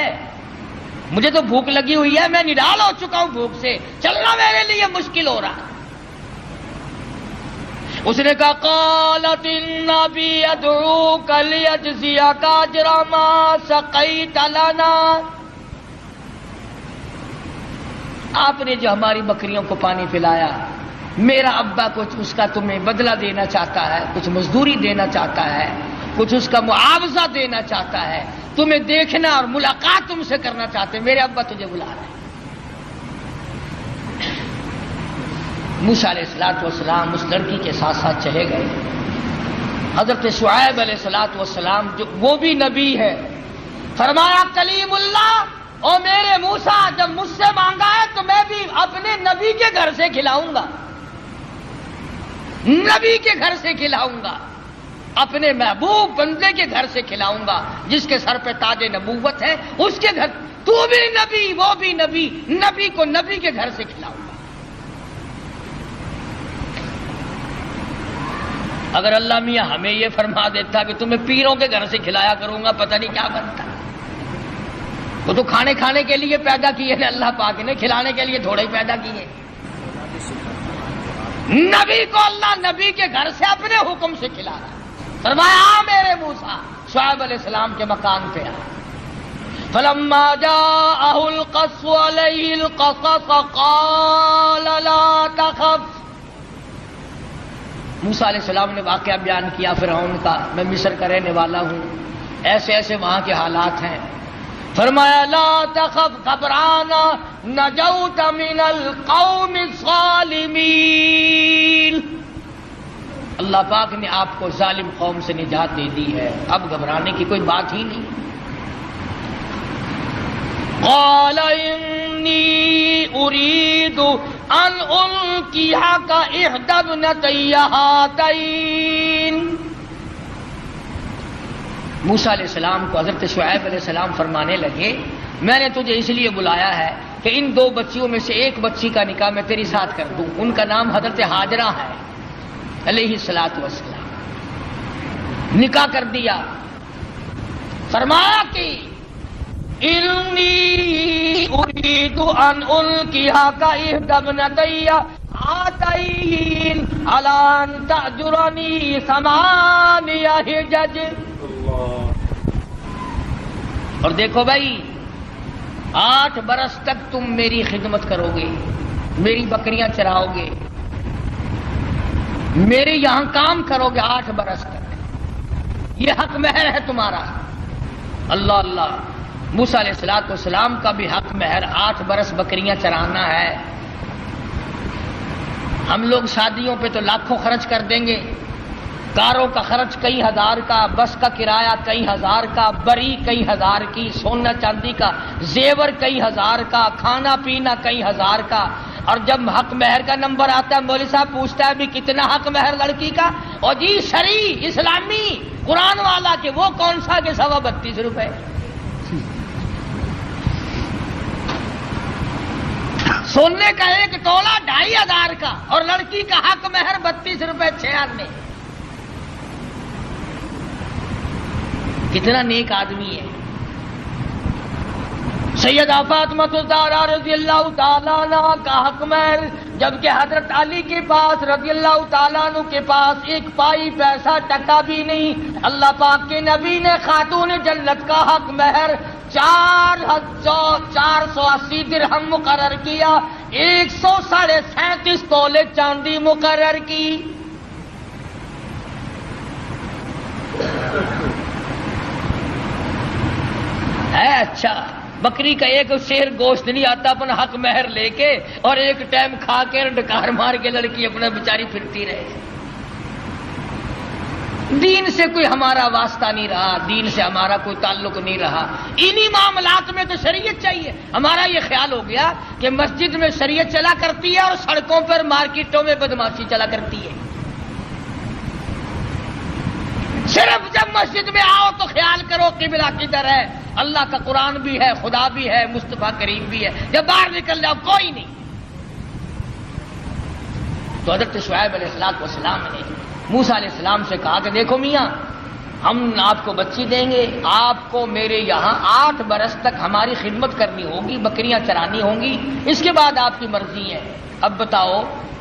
مجھے تو بھوک لگی ہوئی ہے، میں نڈال ہو چکا ہوں بھوک سے، چلنا میرے لیے مشکل ہو رہا ہے۔ اس نے کہا قالت النبی ادعوک لیجزیک اجر ما سقیت لنا، آپ نے جو ہماری بکریوں کو پانی پلایا، میرا ابا کچھ اس کا تمہیں بدلہ دینا چاہتا ہے، کچھ مزدوری دینا چاہتا ہے، کچھ اس کا معاوضہ دینا چاہتا ہے، تمہیں دیکھنا اور ملاقات تم سے کرنا چاہتے ہیں، میرے ابا تجھے بلا رہے ہیں۔ موسیٰ علیہ السلام اس لڑکی کے ساتھ ساتھ چلے گئے۔ حضرت شعیب علیہ السلام جو وہ بھی نبی ہے، فرمایا کلیم اللہ، او میرے موسیٰ جب مجھ سے مانگا ہے تو میں بھی اپنے نبی کے گھر سے کھلاؤں گا، نبی کے گھر سے کھلاؤں گا، اپنے محبوب بندے کے گھر سے کھلاؤں گا، جس کے سر پہ تاج نبوت ہے، اس کے گھر۔ تو بھی نبی، وہ بھی نبی، نبی کو نبی کے گھر سے کھلاؤں گا۔ اگر اللہ میاں ہمیں یہ فرما دیتا کہ تمہیں پیروں کے گھر سے کھلایا کروں گا، پتہ نہیں کیا بنتا۔ وہ تو کھانے کے لیے پیدا کیے نا اللہ پاک نے، کھلانے کے لیے تھوڑے ہی پیدا کیے۔ نبی کو اللہ نبی کے گھر سے اپنے حکم سے کھلا رہا۔ فرمایا میرے موسیٰ، شعیب علیہ السلام کے مکان پہ آ۔ فلما جاءه القص عليه القصص قال لا تخف، موسیٰ علیہ السلام نے واقعہ بیان کیا فرعون کا، میں مصر کا رہنے والا ہوں، ایسے ایسے وہاں کے حالات ہیں۔ فرمایا لا تخف، گھبرانا، نجوت من القوم الظالمین، اللہ پاک نے آپ کو ظالم قوم سے نجات دے دی ہے، اب گھبرانے کی کوئی بات ہی نہیں۔ قال انی اريد ان القيك احدى ابنتي هاتين، موسیٰ علیہ السلام کو حضرت شعیب علیہ السلام فرمانے لگے میں نے تجھے اس لیے بلایا ہے کہ ان دو بچیوں میں سے ایک بچی کا نکاح میں تیری ساتھ کر دوں۔ ان کا نام حضرت ہاجرہ ہے علیہ السلام، نکاح کر دیا۔ فرمایا کہ انی اريد ان القيك احدى ابنتي هاتين على ان تأجرني 8 حجج، اور دیکھو بھائی 8 برس تک تم میری خدمت کرو گے، میری بکریاں چراؤ گے، میرے یہاں کام کرو گے 8 برس تک، یہ حق مہر ہے تمہارا۔ اللہ اللہ، موسیٰ علیہ السلام کا بھی حق مہر 8 برس بکریاں چرانا ہے۔ ہم لوگ شادیوں پہ تو لاکھوں خرچ کر دیں گے، کاروں کا خرچ کئی ہزار کا، بس کا کرایہ کئی ہزار کا، بری کئی ہزار کی، سونا چاندی کا زیور کئی ہزار کا، کھانا پینا کئی ہزار کا، اور جب حق مہر کا نمبر آتا ہے مولوی صاحب پوچھتا ہے بھی کتنا حق مہر لڑکی کا، اور جی شرعی اسلامی قرآن والا کہ وہ کون سا کہ 32.5 روپے۔ سونے کا 1 تولہ 2500 کا، اور لڑکی کا حق مہر 32 روپے 6 آنے۔ کتنا نیک آدمی ہے۔ سیدہ فاطمہ الزہرا رضی اللہ تعالیٰ عنہ کا حق مہر، جبکہ حضرت علی کے پاس رضی اللہ تعالیٰ عنہ کے پاس 1 پائی پیسہ ٹکا بھی نہیں، اللہ پاک کے نبی نے خاتون جنت کا حق مہر 480 درہم مقرر کیا، 137.5 تولے چاندی مقرر کی۔ ہے اچھا، بکری کا 1 شیر گوشت نہیں آتا اپنا حق مہر لے کے، اور 1 ٹائم کھا کے ڈکار مار کے لڑکی اپنا بیچاری پھرتی رہے۔ دین سے کوئی ہمارا واسطہ نہیں رہا، دین سے ہمارا کوئی تعلق نہیں رہا، انہی معاملات میں تو شریعت چاہیے۔ ہمارا یہ خیال ہو گیا کہ مسجد میں شریعت چلا کرتی ہے اور سڑکوں پر مارکیٹوں میں بدماشی چلا کرتی ہے۔ صرف جب مسجد میں آؤ تو خیال کرو قبلہ کدھر ہے، اللہ کا قرآن بھی ہے، خدا بھی ہے، مصطفیٰ کریم بھی ہے، جب باہر نکل جاؤ کوئی نہیں۔ تو حضرت شعیب علیہ السلام نے موسیٰ علیہ السلام سے کہا کہ دیکھو میاں، ہم آپ کو بچی دیں گے، آپ کو میرے یہاں 8 برس تک ہماری خدمت کرنی ہوگی، بکریاں چرانی ہوں گی، اس کے بعد آپ کی مرضی ہے۔ اب بتاؤ،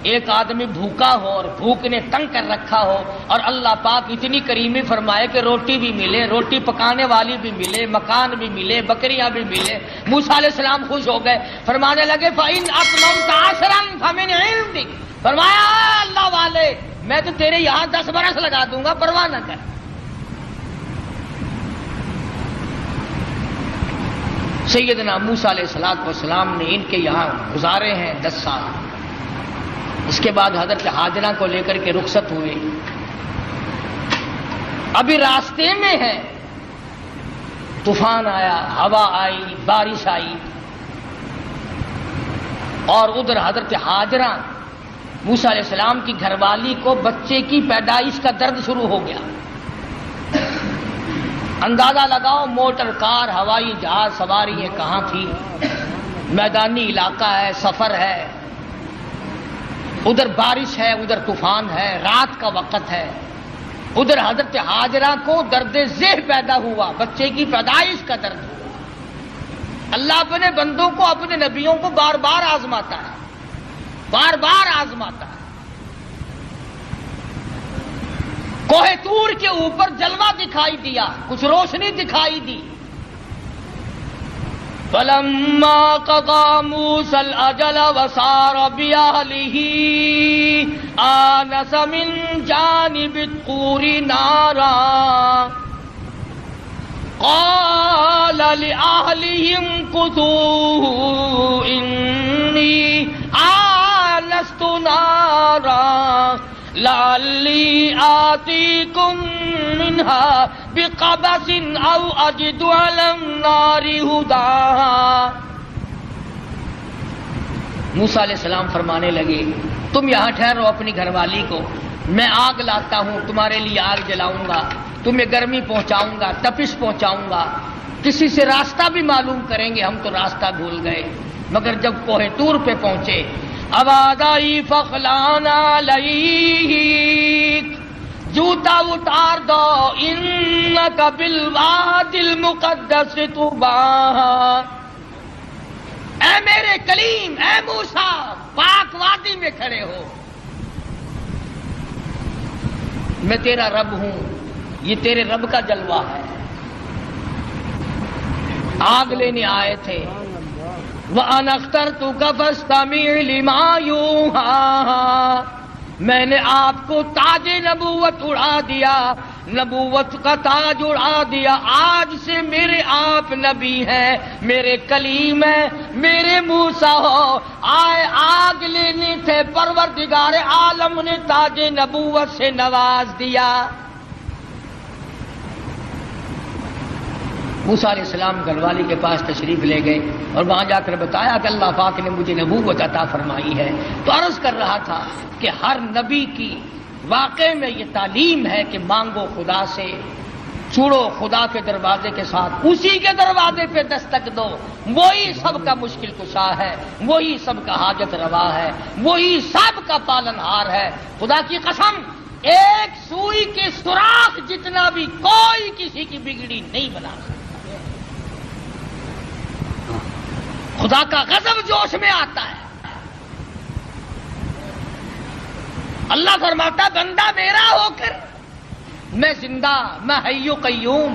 ایک آدمی بھوکا ہو اور بھوک نے تنگ کر رکھا ہو، اور اللہ پاک اتنی کریمی فرمائے کہ روٹی بھی ملے، روٹی پکانے والی بھی ملے، مکان بھی ملے، بکریاں بھی ملے۔ موسیٰ علیہ السلام خوش ہو گئے، فرمانے لگے فَإِنْ أَتْمَمْتَ عَشْرًا فَمِنْ عِنْدِكَ، فرمایا اللہ والے میں تو تیرے یہاں 10 برس لگا دوں گا، پرواہ نہ کر۔ سیدنا موسیٰ علیہ السلام نے ان کے یہاں گزارے ہیں 10 سال۔ اس کے بعد حضرت ہاجرہ کو لے کر کے رخصت ہوئے، ابھی راستے میں ہے، طوفان آیا، ہوا آئی، بارش آئی، اور ادھر حضرت ہاجرہ موسیٰ علیہ السلام کی گھر والی کو بچے کی پیدائش کا درد شروع ہو گیا۔ اندازہ لگاؤ موٹر کار، ہوائی جہاز سواری یہ کہاں تھی، میدانی علاقہ ہے، سفر ہے، ادھر بارش ہے، ادھر طوفان ہے، رات کا وقت ہے، ادھر حضرت ہاجرہ کو درد ذہن پیدا ہوا، بچے کی پیدائش کا درد ہوا۔ اللہ اپنے بندوں کو، اپنے نبیوں کو بار بار آزماتا ہے، بار بار آزماتا ہے۔ کوہ طور کے اوپر جلوہ دکھائی دیا، کچھ روشنی دکھائی دی۔ فَلَمَّا قَضَىٰ مُوسَى الْأَجَلَ وَسَارَ بِأَهْلِهِ آنَسَ مِن جَانِبِ الطُّورِ نَارًا قَالَ لِأَهْلِهِ امْكُثُوا إِنِّي آنَسْتُ نَارًا لعلی آتیکم منہا بقبس او اجد علی النار ہدی۔ موسیٰ علیہ السلام فرمانے لگے تم یہاں ٹھہرو اپنی گھر والی کو، میں آگ لاتا ہوں، تمہارے لیے آگ جلاؤں گا، تمہیں گرمی پہنچاؤں گا، تپش پہنچاؤں گا، کسی سے راستہ بھی معلوم کریں گے، ہم تو راستہ بھول گئے۔ مگر جب کوہ طور پہ پہنچے، آواز آئی فخلان علیک، جوتا اتار دو، انک بالوادی المقدس طویٰ، اے میرے کلیم، اے موسیٰ، پاک وادی میں کھڑے ہو، میں تیرا رب ہوں، یہ تیرے رب کا جلوہ ہے۔ آگ لینے آئے تھے، وَأَنَا اخْتَرْتُكَ فَاسْتَمِعْ لِمَا يُوحَىٰ، میں نے آپ کو تاج نبوت اڑا دیا، نبوت کا تاج اڑا دیا، آج سے میرے آپ نبی ہیں، میرے کلیم ہیں، میرے موسیٰ ہو، آئے آگ لینے تھے، پروردگار عالم نے تاج نبوت سے نواز دیا۔ موسیٰ علیہ السلام گھر والی کے پاس تشریف لے گئے اور وہاں جا کر بتایا کہ اللہ پاک نے مجھے نبوت عطا فرمائی ہے۔ تو عرض کر رہا تھا کہ ہر نبی کی واقع میں یہ تعلیم ہے کہ مانگو خدا سے، چھوڑو خدا کے دروازے کے ساتھ، اسی کے دروازے پہ دستک دو، وہی سب کا مشکل کشا ہے، وہی سب کا حاجت روا ہے، وہی سب کا پالن ہار ہے۔ خدا کی قسم، ایک سوئی کے سوراخ جتنا بھی کوئی کسی کی بگڑی نہیں بنا سکتا۔ خدا کا غضب جوش میں آتا ہے، اللہ فرماتا بندہ میرا ہو کر، میں زندہ، میں حی و قیوم،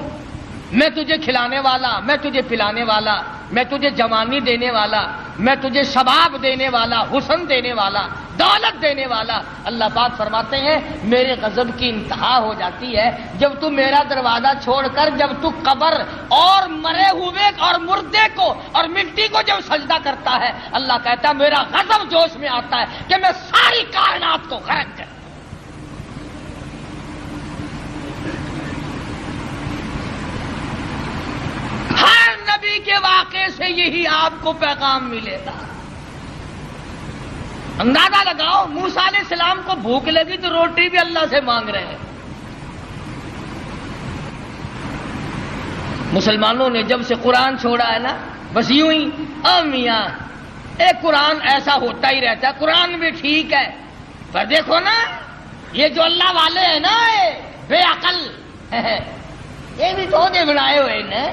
میں تجھے کھلانے والا، میں تجھے پلانے والا، میں تجھے جوانی دینے والا، میں تجھے شباب دینے والا، حسن دینے والا، دولت دینے والا۔ اللہ پاک فرماتے ہیں میرے غضب کی انتہا ہو جاتی ہے جب تو میرا دروازہ چھوڑ کر، جب تو قبر اور مرے ہوئے اور مردے کو اور مٹی کو جب سجدہ کرتا ہے، اللہ کہتا ہے میرا غضب جوش میں آتا ہے کہ میں ساری کائنات کو غرق کر۔ ہر نبی کے واقعے سے یہی آپ کو پیغام ملے گا۔ اندازہ لگاؤ، موسیٰ علیہ السلام کو بھوک لگی تو روٹی بھی اللہ سے مانگ رہے ہیں۔ مسلمانوں نے جب سے قرآن چھوڑا ہے نا، بس یوں ہی میاں ایک قرآن ایسا ہوتا ہی رہتا ہے، قرآن بھی ٹھیک ہے، پر دیکھو نا یہ جو اللہ والے ہیں نا، بے عقل یہ بھی تو دے بنائے ہوئے نا.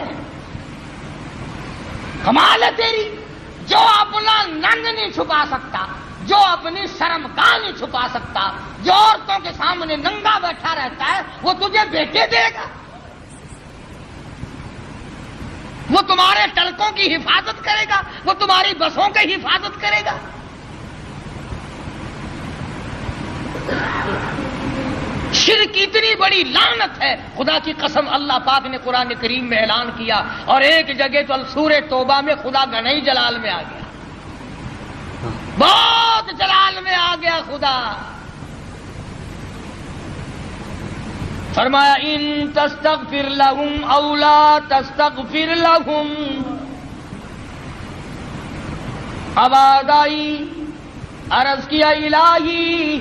کمال ہے تیری، جو اپنا ننگ نہیں چھپا سکتا، جو اپنی شرمگاہ نہیں چھپا سکتا، جو عورتوں کے سامنے ننگا بیٹھا رہتا ہے، وہ تجھے بیٹے دے گا. وہ تمہارے ٹلکوں کی حفاظت کرے گا، وہ تمہاری بسوں کی حفاظت کرے گا. شرک اتنی بڑی لعنت ہے، خدا کی قسم اللہ پاک نے قرآن کریم میں اعلان کیا، اور ایک جگہ تو سورہ توبہ میں خدا گنائی جلال میں آ گیا، بہت جلال میں آ گیا خدا. فرمایا ان تستغفر لهم او لا تستغفر لهم. آواز آئی، عرض کیا الہی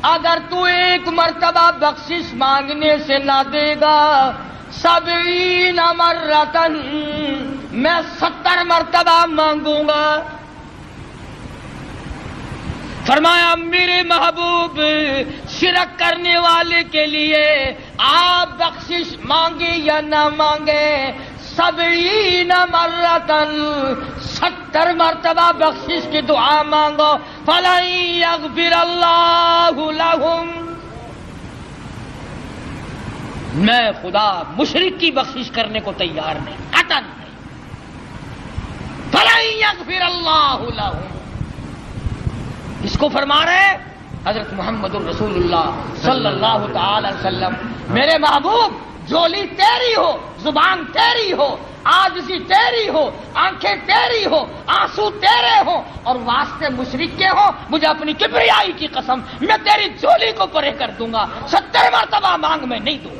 اگر تو ایک مرتبہ بخشش مانگنے سے نہ دے گا، 70 مرتن، میں 70 مرتبہ مانگوں گا. فرمایا میرے محبوب شرک کرنے والے کے لیے آپ بخشش مانگے یا نہ مانگے، 70 مرتن، 70 مرتبہ بخشش کی دعا مانگو. فَلَن يَغْفِرَ اللَّهُ لَهُمْ. میں خدا مشرک کی بخشش کرنے کو تیار نہیں، قطعاً نہیں. فَلَن يَغْفِرَ اللَّهُ لَهُمْ. اس کو فرما رہے حضرت محمد الرسول اللہ صلی اللہ تعالی وسلم، میرے محبوب جولی تیری ہو، زبان تیری ہو، عاجزی تیری ہو، آنکھیں تیری ہو، آنسو تیرے ہو، اور واسطے مشرک کے ہو، مجھے اپنی کبریائی کی قسم میں تیری جولی کو پرے کر دوں گا، 70 مرتبہ مانگ میں نہیں دوں گا.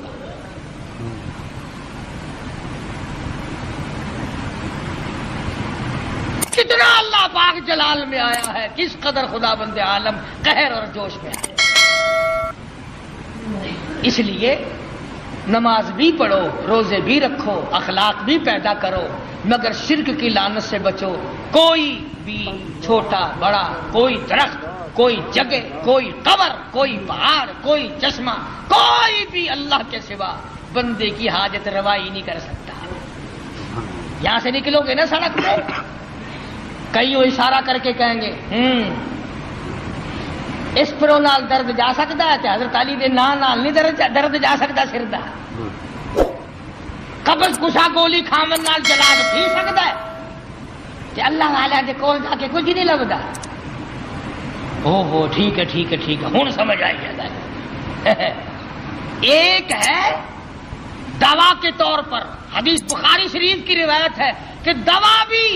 کتنا اللہ پاک جلال میں آیا ہے، کس قدر خدا بند عالم قہر اور جوش میں ہے. اس لیے نماز بھی پڑھو، روزے بھی رکھو، اخلاق بھی پیدا کرو، مگر شرک کی لعنت سے بچو. کوئی بھی چھوٹا بڑا، کوئی درخت، کوئی جگہ، کوئی قبر، کوئی پہاڑ، کوئی چشمہ، کوئی بھی اللہ کے سوا بندے کی حاجت روائی نہیں کر سکتا. یہاں سے نکلو گے نا سڑک پہ، کئی وہ اشارہ کر کے کہیں گے اس پرو نال درد جا سکتا ہے، حضرت علی دے نال نہیں درد جا سکتا سر دا. قبض کشا گولی کھامن نال جلال پی سکتا ہے کہ اللہ والا دے کول جا کے کچھ نہیں لگتا. او ہو ٹھیک ہے ٹھیک ہے ٹھیک ہے، ہوں سمجھ آئی جاتا ہے. ایک ہے دوا کے طور پر، حدیث بخاری شریف کی روایت ہے کہ دوا بھی،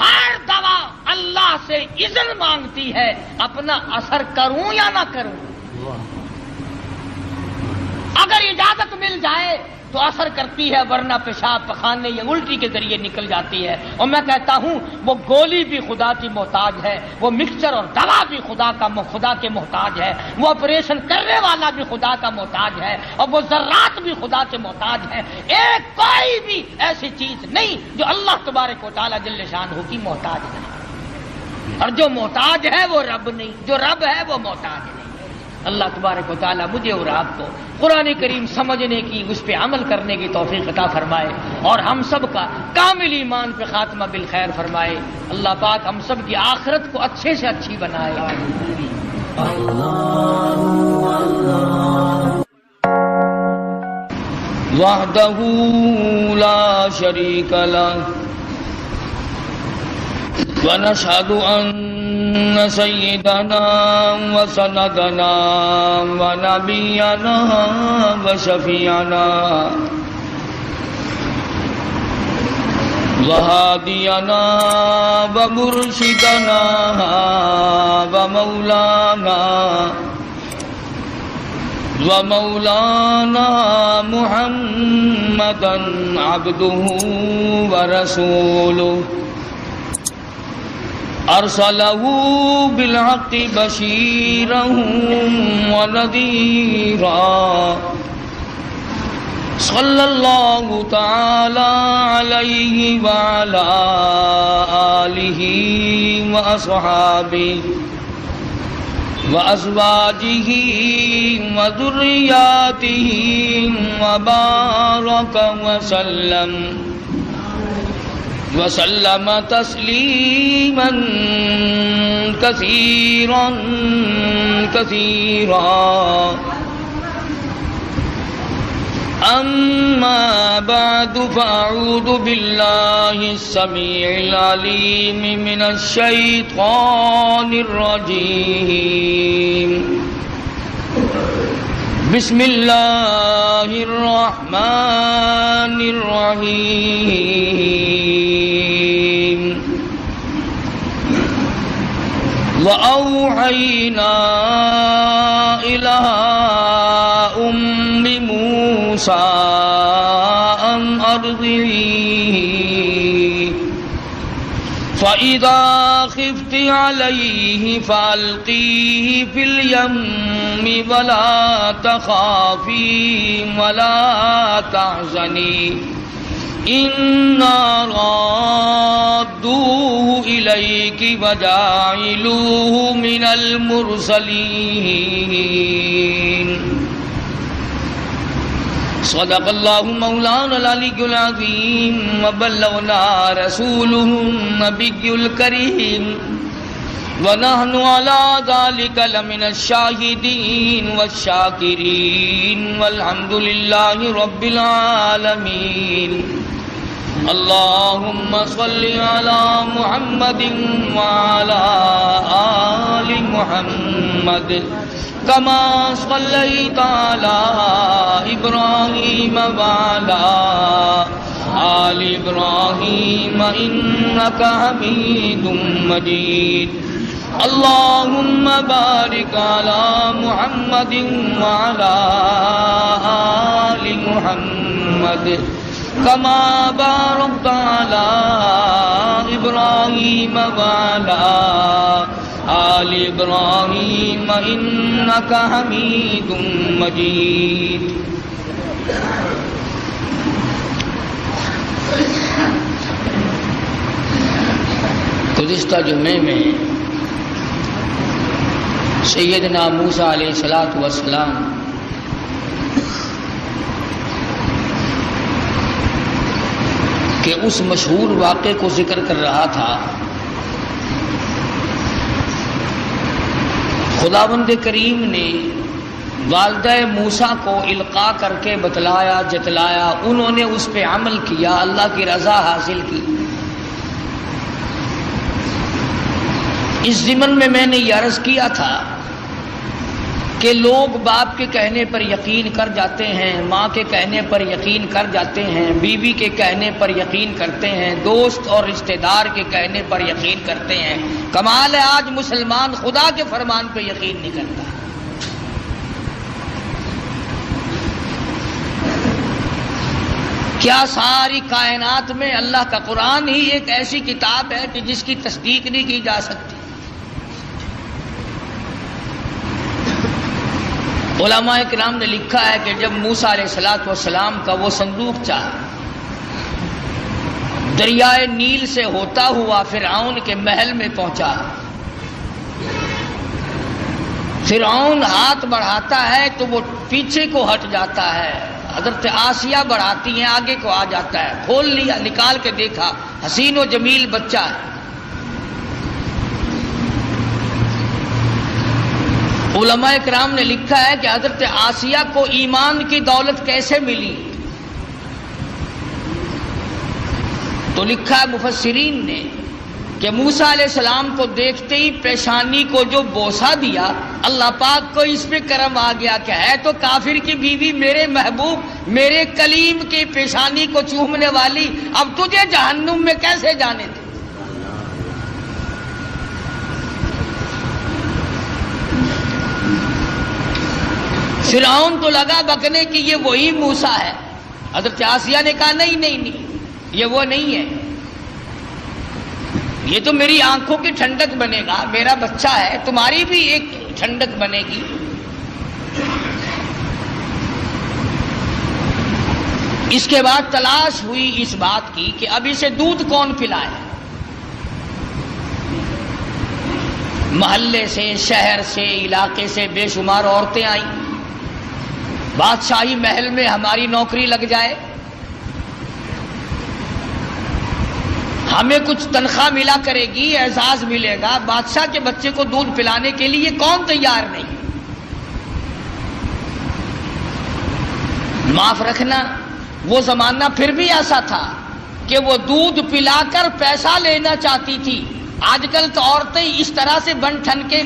ہر دوا اللہ سے اذن مانگتی ہے اپنا اثر کروں یا نہ کروں. اگر اجازت مل جائے تو اثر کرتی ہے، ورنہ پیشاب پخانے یا الٹی کے ذریعے نکل جاتی ہے. اور میں کہتا ہوں وہ گولی بھی خدا کی محتاج ہے، وہ مکسچر اور دوا بھی خدا کے محتاج ہے، وہ آپریشن کرنے والا بھی خدا کا محتاج ہے، اور وہ ذرات بھی خدا کے محتاج ہے. ایک کوئی بھی ایسی چیز نہیں جو اللہ تبارک و تعالی جل شانہ کی محتاج نہیں. اور جو محتاج ہے وہ رب نہیں، جو رب ہے وہ محتاج نہیں. اللہ تبارک و تعالیٰ مجھے اور آپ کو قرآن کریم سمجھنے کی، اس پہ عمل کرنے کی توفیق عطا فرمائے، اور ہم سب کا کامل ایمان پہ خاتمہ بالخیر فرمائے. اللہ پاک ہم سب کی آخرت کو اچھے سے اچھی بنائے. وحدہ لا شریک لہ ونشهد أن سيدنا وسندنا ونبينا وشفيعنا وهادينا ومرشدنا ومولانا محمدا عبده ورسوله ارسلہ بالحق بشیرا ونذیرا صلی اللہ تعالی علیہ وعلی آلہ واصحابہ وأزواجه وذرياته وبارك وسلم تسليما كثيرا كثيرا. أما بعد فأعوذ بالله السميع العليم من الشيطان الرجيم. بسم الله الرحمن الرحيم. وأوحينا إلى أم موسى أن أرضعيه فإذا خفت عليه فألقيه في اليم ولا تخافي ولا تحزني إنا رادوه إليك وجاعلوه من المرسلين. صدق الله مولانا العلي العظيم وبلغنا رسوله النبي الكريم ونحن على ذلك لمن الشاهدين والشاكرين والحمد لله رب العالمين. اللهم صل على محمد وعلى آل محمد كما صليت على إبراهيم وعلى آل إبراهيم إنك حميد مجيد. اللهم بارك على محمد وعلى آل محمد كما باركت على إبراهيم وعلى آل إبراهيم إنك حميد مجيد. گزشتہ جمعے میں سیدنا موسیٰ علیہ السلام کہ اس مشہور واقعے کو ذکر کر رہا تھا. خداوند کریم نے والدہ موسیٰ کو القاء کر کے بتلایا جتلایا، انہوں نے اس پہ عمل کیا، اللہ کی رضا حاصل کی. اس ضمن میں نے یہ عرض کیا تھا کہ لوگ باپ کے کہنے پر یقین کر جاتے ہیں، ماں کے کہنے پر یقین کر جاتے ہیں، بیوی کے کہنے پر یقین کرتے ہیں، دوست اور رشتہ دار کے کہنے پر یقین کرتے ہیں. کمال ہے آج مسلمان خدا کے فرمان پہ یقین نہیں کرتا. کیا ساری کائنات میں اللہ کا قرآن ہی ایک ایسی کتاب ہے کہ جس کی تصدیق نہیں کی جا سکتی؟ علماء کرام نے لکھا ہے کہ جب موسیٰ علیہ السلام کا وہ صندوق چاہا، دریائے نیل سے ہوتا ہوا فرعون کے محل میں پہنچا. فرعون ہاتھ بڑھاتا ہے تو وہ پیچھے کو ہٹ جاتا ہے، حضرت آسیہ بڑھاتی ہیں آگے کو آ جاتا ہے. کھول لیا، نکال کے دیکھا، حسین و جمیل بچہ ہے. علماء کرام نے لکھا ہے کہ حضرت آسیہ کو ایمان کی دولت کیسے ملی، تو لکھا ہے مفسرین نے کہ موسیٰ علیہ السلام کو دیکھتے ہی پیشانی کو جو بوسہ دیا، اللہ پاک کو اس پہ کرم آ گیا کہ ہے تو کافر کی بیوی میرے محبوب میرے کلیم کی پیشانی کو چومنے والی، اب تجھے جہنم میں کیسے جانے دے. فرعون تو لگا بکنے کہ یہ وہی موسیٰ ہے. حضرت آسیہ نے کہا نہیں نہیں نہیں، یہ وہ نہیں ہے، یہ تو میری آنکھوں کی ٹھنڈک بنے گا، میرا بچہ ہے، تمہاری بھی ایک ٹھنڈک بنے گی. اس کے بعد تلاش ہوئی اس بات کی کہ اب اسے دودھ کون پلائے. محلے سے، شہر سے، علاقے سے بے شمار عورتیں آئیں۔ بادشاہی محل میں ہماری نوکری لگ جائے، ہمیں کچھ تنخواہ ملا کرے گی، اعزاز ملے گا، بادشاہ کے بچے کو دودھ پلانے کے لیے کون تیار نہیں؟ معاف رکھنا، وہ زمانہ پھر بھی ایسا تھا کہ وہ دودھ پلا کر پیسہ لینا چاہتی تھی۔ آج کل تو عورتیں اس طرح سے بن ٹھن کے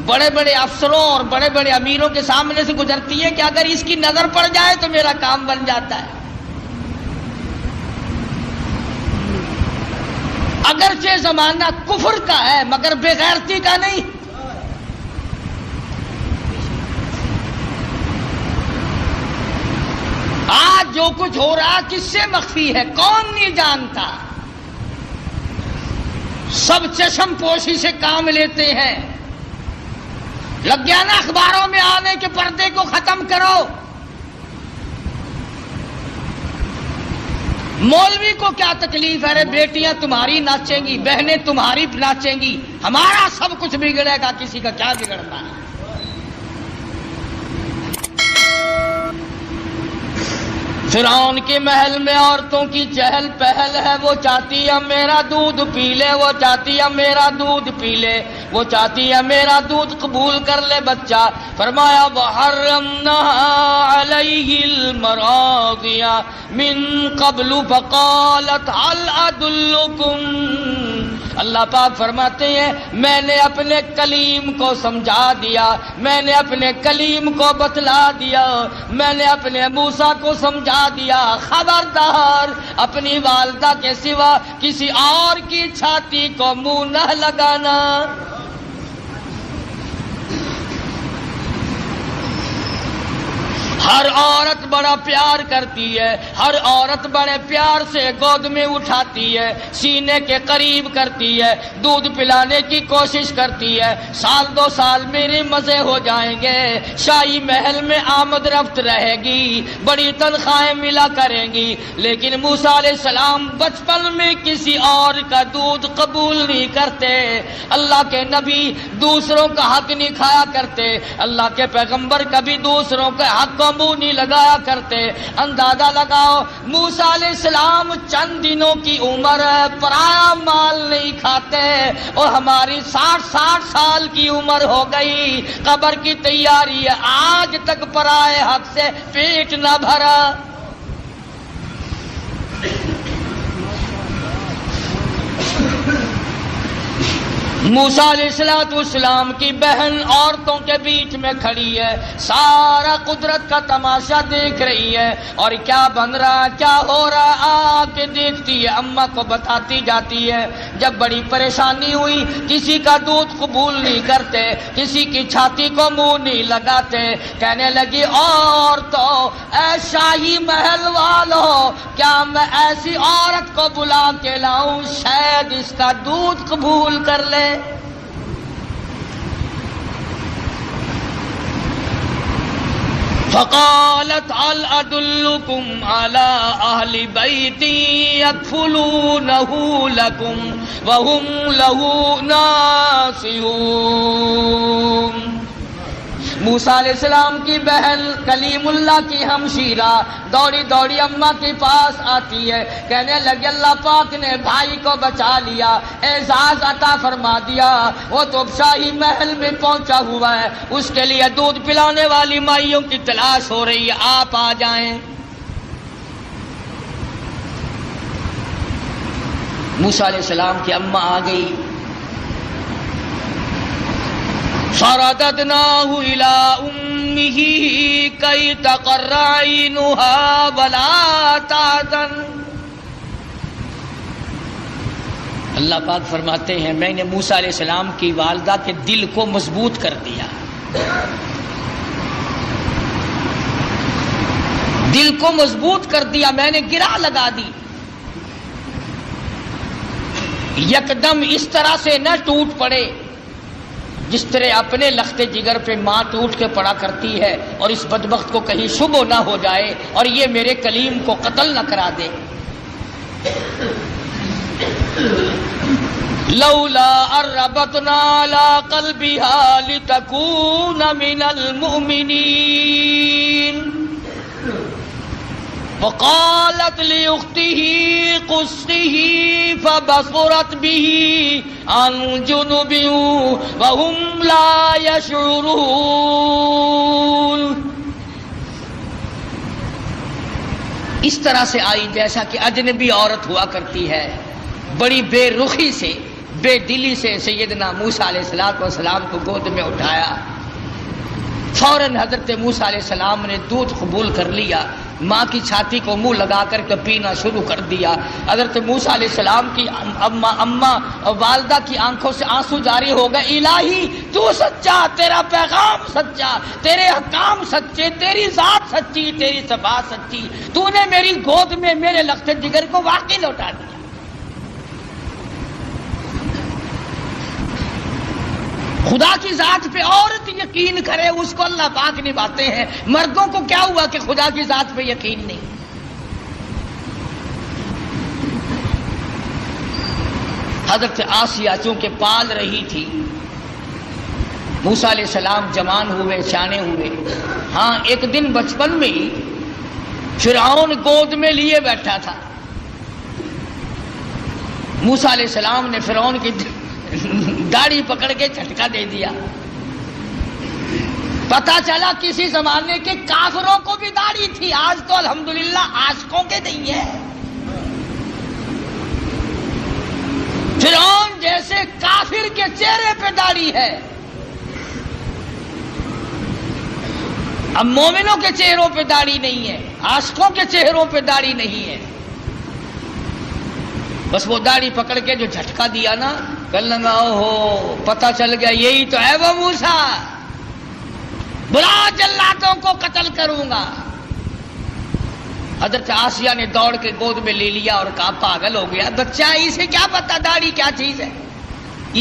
بڑے بڑے افسروں اور بڑے بڑے امیروں کے سامنے سے گزرتی ہے کہ اگر اس کی نظر پڑ جائے تو میرا کام بن جاتا ہے۔ اگرچہ زمانہ کفر کا ہے مگر بے غیرتی کا نہیں۔ آج جو کچھ ہو رہا کس سے مخفی ہے؟ کون نہیں جانتا؟ سب چشم پوشی سے کام لیتے ہیں۔ لگ گیا نا اخباروں میں آنے کے پردے کو ختم کرو۔ مولوی کو کیا تکلیف ہے؟ رے بیٹیاں تمہاری ناچیں گی، بہنیں تمہاری ناچیں گی، ہمارا سب کچھ بگڑے گا، کسی کا کیا بگڑنا ہے؟ فرعون کے محل میں عورتوں کی چہل پہل ہے، وہ چاہتی ہے میرا دودھ پی لے، وہ چاہتی ہے میرا دودھ پی لے، وہ چاہتی ہے میرا دودھ قبول کر لے بچہ۔ فرمایا وَحَرَّمْنَا عَلَيْهِ الْمَرَاضِعَ مِن قَبْلُ فَقَالَتْ هَلْ أَدُلُّكُمْ۔ اللہ پاک فرماتے ہیں میں نے اپنے کلیم کو سمجھا دیا، میں نے اپنے کلیم کو بتلا دیا، میں نے اپنے موسیٰ کو سمجھا دیا، خبردار اپنی والدہ کے سوا کسی اور کی چھاتی کو منہ نہ لگانا۔ ہر عورت بڑا پیار کرتی ہے، ہر عورت بڑے پیار سے گود میں اٹھاتی ہے، سینے کے قریب کرتی ہے، دودھ پلانے کی کوشش کرتی ہے۔ سال دو سال میرے مزے ہو جائیں گے، شاہی محل میں آمد رفت رہے گی، بڑی تنخواہیں ملا کریں گی، لیکن موسیٰ علیہ السلام بچپن میں کسی اور کا دودھ قبول نہیں کرتے۔ اللہ کے نبی دوسروں کا حق نہیں کھایا کرتے، اللہ کے پیغمبر کبھی دوسروں کے حق کو منہ نہیں لگایا کرتے۔ اندازہ لگاؤ موسیٰ علیہ السلام چند دنوں کی عمر ہے، پرایا مال نہیں کھاتے، اور ہماری 60 سال کی عمر ہو گئی، قبر کی تیاری ہے، آج تک پرائے حق سے پیٹ نہ بھرا۔ موسیٰ علیہ السلام کی بہن عورتوں کے بیچ میں کھڑی ہے، سارا قدرت کا تماشا دیکھ رہی ہے، اور کیا بن رہا کیا ہو رہا آ کے دیکھتی ہے، اماں کو بتاتی جاتی ہے۔ جب بڑی پریشانی ہوئی، کسی کا دودھ قبول نہیں کرتے، کسی کی چھاتی کو منہ نہیں لگاتے، کہنے لگی عورتوں، اے شاہی محل والوں، کیا میں ایسی عورت کو بلا کے لاؤں شاید اس کا دودھ قبول کر لے؟ فقالت هل أدلكم على أهل بيت يكفلونه لكم وهم له ناصحون۔ موسیٰ علیہ السلام کی بہن کلیم اللہ کی ہمشیرہ دوڑی دوڑی اماں کے پاس آتی ہے، کہنے لگے اللہ پاک نے بھائی کو بچا لیا، اعزاز عطا فرما دیا، وہ تو شاہی محل میں پہنچا ہوا ہے، اس کے لیے دودھ پلانے والی مائیوں کی تلاش ہو رہی ہے، آپ آ جائیں۔ موسیٰ علیہ السلام کی اماں آ گئی، فرددناه إلى أمه كي تقر عينها ولا تحزن۔ اللہ پاک فرماتے ہیں میں نے موسیٰ علیہ السلام کی والدہ کے دل کو مضبوط کر دیا، دل کو مضبوط کر دیا، میں نے گرہ لگا دی، یکدم اس طرح سے نہ ٹوٹ پڑے جس طرح اپنے لخت جگر پہ ماں ٹوٹ کے پڑا کرتی ہے، اور اس بدبخت کو کہیں شبہ نہ ہو جائے اور یہ میرے کلیم کو قتل نہ کرا دے۔ لولا اربطنا على قلبها لتكون من المؤمنين وقالت لأخته قصه فبصرت به عن جنب وهم لا يشعرون. اس طرح سے آئی جیسا کہ اجنبی عورت ہوا کرتی ہے. بڑی بے رخی سے، بے دلی سے سیدنا موسیٰ علیہ السلام کو گود میں اٹھایا. فوراً حضرت موسیٰ علیہ السلام نے دودھ قبول کر لیا، ماں کی چھاتی کو منہ لگا کر کے پینا شروع کر دیا. حضرت موسیٰ علیہ السلام کی اماں والدہ کی آنکھوں سے آنسو جاری ہو گئے. الہی تو سچا، تیرا پیغام سچا، تیرے احکام سچے، تیری ذات سچی، تیری صفات سچی. تو نے میری گود میں میرے لخت جگر کو واقعی لوٹا دیا. خدا کی ذات پہ عورت یقین کرے اس کو اللہ پاک نبھاتے ہیں. مردوں کو کیا ہوا کہ خدا کی ذات پہ یقین نہیں؟ حضرت آسیہ چونکہ پال رہی تھی، موسیٰ علیہ السلام جوان ہوئے، سیانے ہوئے. ہاں ایک دن بچپن میں ہی فرعون گود میں لیے بیٹھا تھا. موسیٰ علیہ السلام نے فرعون کی داڑھی پکڑ کے جھٹکا دے دیا. پتا چلا کسی زمانے کے کافروں کو بھی داڑھی تھی، آج تو الحمدللہ عاشقوں کے نہیں ہے. فرعون جیسے کافر کے چہرے پہ داڑھی ہے، اب مومنوں کے چہروں پہ داڑھی نہیں ہے، عاشقوں کے چہروں پہ داڑھی نہیں ہے. بس وہ داڑھی پکڑ کے جو جھٹکا دیا نا، کل لگا ہو پتا چل گیا یہی تو ہے وہ موسیٰ، بلا جلاتوں کو قتل کروں گا. حضرت آسیہ نے دوڑ کے گود میں لے لیا اور کہا پاگل ہو گیا بچہ، اسے کیا پتا داڑھی کیا چیز ہے،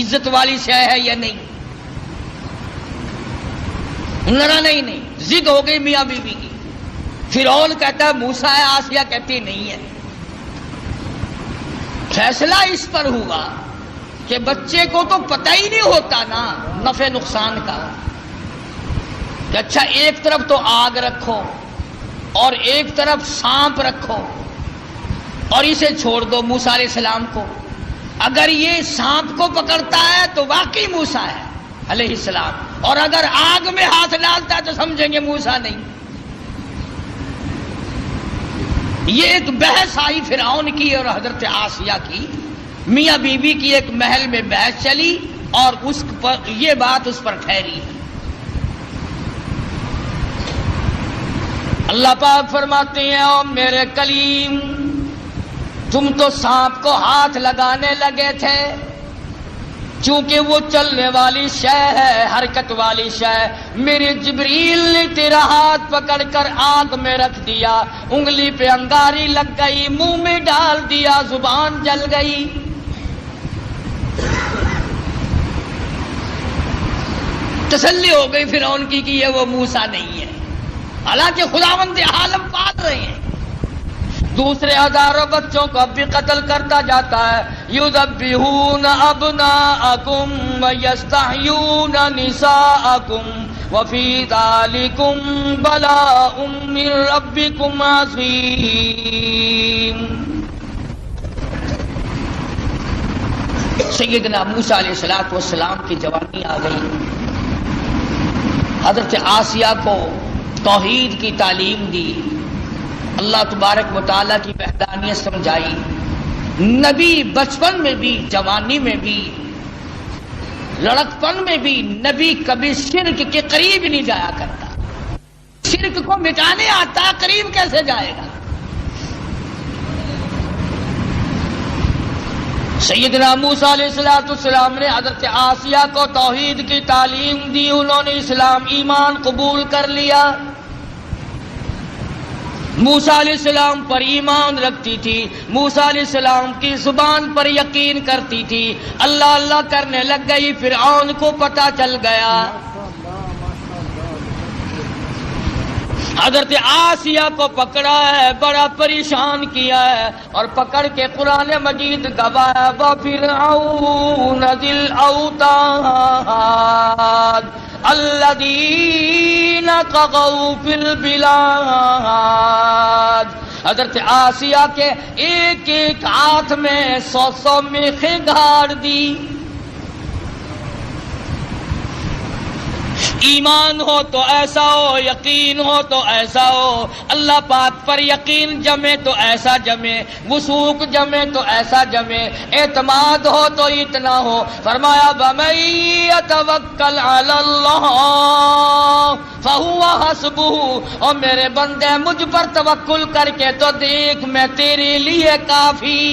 عزت والی شے ہے یا نہیں. نہیں ضد ہو گئی میاں بیوی کی. فرعون کہتا ہے موسیٰ ہے، آسیہ کہتی نہیں ہے. فیصلہ اس پر ہوا کہ بچے کو تو پتہ ہی نہیں ہوتا نا نفع نقصان کا، کہ اچھا ایک طرف تو آگ رکھو اور ایک طرف سانپ رکھو اور اسے چھوڑ دو موسیٰ علیہ السلام کو. اگر یہ سانپ کو پکڑتا ہے تو واقعی موسیٰ ہے علیہ السلام، اور اگر آگ میں ہاتھ ڈالتا ہے تو سمجھیں گے موسیٰ نہیں. یہ ایک بحث آئی فرعون کی اور حضرت آسیہ کی، میاں بیوی کی ایک محل میں بحث چلی اور اس پر یہ بات اس پر ٹھہری. اللہ پاک فرماتے ہیں او میرے کلیم، تم تو سانپ کو ہاتھ لگانے لگے تھے، چونکہ وہ چلنے والی شے ہے، حرکت والی شے. میرے جبریل نے تیرا ہاتھ پکڑ کر آگ میں رکھ دیا، انگلی پہ انگاری لگ گئی، منہ میں ڈال دیا، زبان جل گئی. تسلی ہو گئی فرعون کی کہ یہ وہ موسیٰ نہیں ہے، حالانکہ خداوند عالم پال رہے ہیں. دوسرے ہزاروں بچوں کو اب بھی قتل کرتا جاتا ہے. یذبحون ابناءکم ویستحیون نساءکم وفی ذالکم بلاء من ربکم عظیم. سیدنا موسیٰ علیہ السلام کی جوانی آ گئی. حضرت آسیہ کو توحید کی تعلیم دی، اللہ تبارک و تعالیٰ کی وحدانیت سمجھائی. نبی بچپن میں بھی، جوانی میں بھی، لڑکپن میں بھی نبی کبھی شرک کے قریب نہیں جایا کرتا. شرک کو مٹانے آتا ہے، قریب کیسے جائے گا؟ سیدنا موسیٰ علیہ السلام نے حضرت آسیہ کو توحید کی تعلیم دی، انہوں نے اسلام ایمان قبول کر لیا. موسیٰ علیہ السلام پر ایمان رکھتی تھی، موسیٰ علیہ السلام کی زبان پر یقین کرتی تھی. اللہ اللہ کرنے لگ گئی، فرعون کو پتہ چل گیا حضرت آسیہ کو پکڑا ہے، بڑا پریشان کیا ہے، اور پکڑ کے قرآن مجید گوایا وَفِرْعَوْنَ ذِي الْأَوْتَادِ الَّذِينَ طَغَوْا فِي الْبِلَادِ۔ حضرت آسیہ کے ایک ایک ہاتھ میں 100 میخیں گاڑ دی۔ ایمان ہو تو ایسا ہو، یقین ہو تو ایسا ہو، اللہ پاک پر یقین جمے تو ایسا جمے، وثوق جمے تو ایسا جمے، اعتماد ہو تو اتنا ہو۔ فرمایا وَمَن يَتَوَکَّلْ عَلَى اللَّهِ فَهُوَ حَسْبُهُ، اور میرے بندے مجھ پر توکل کر کے تو دیکھ میں تیرے لیے کافی۔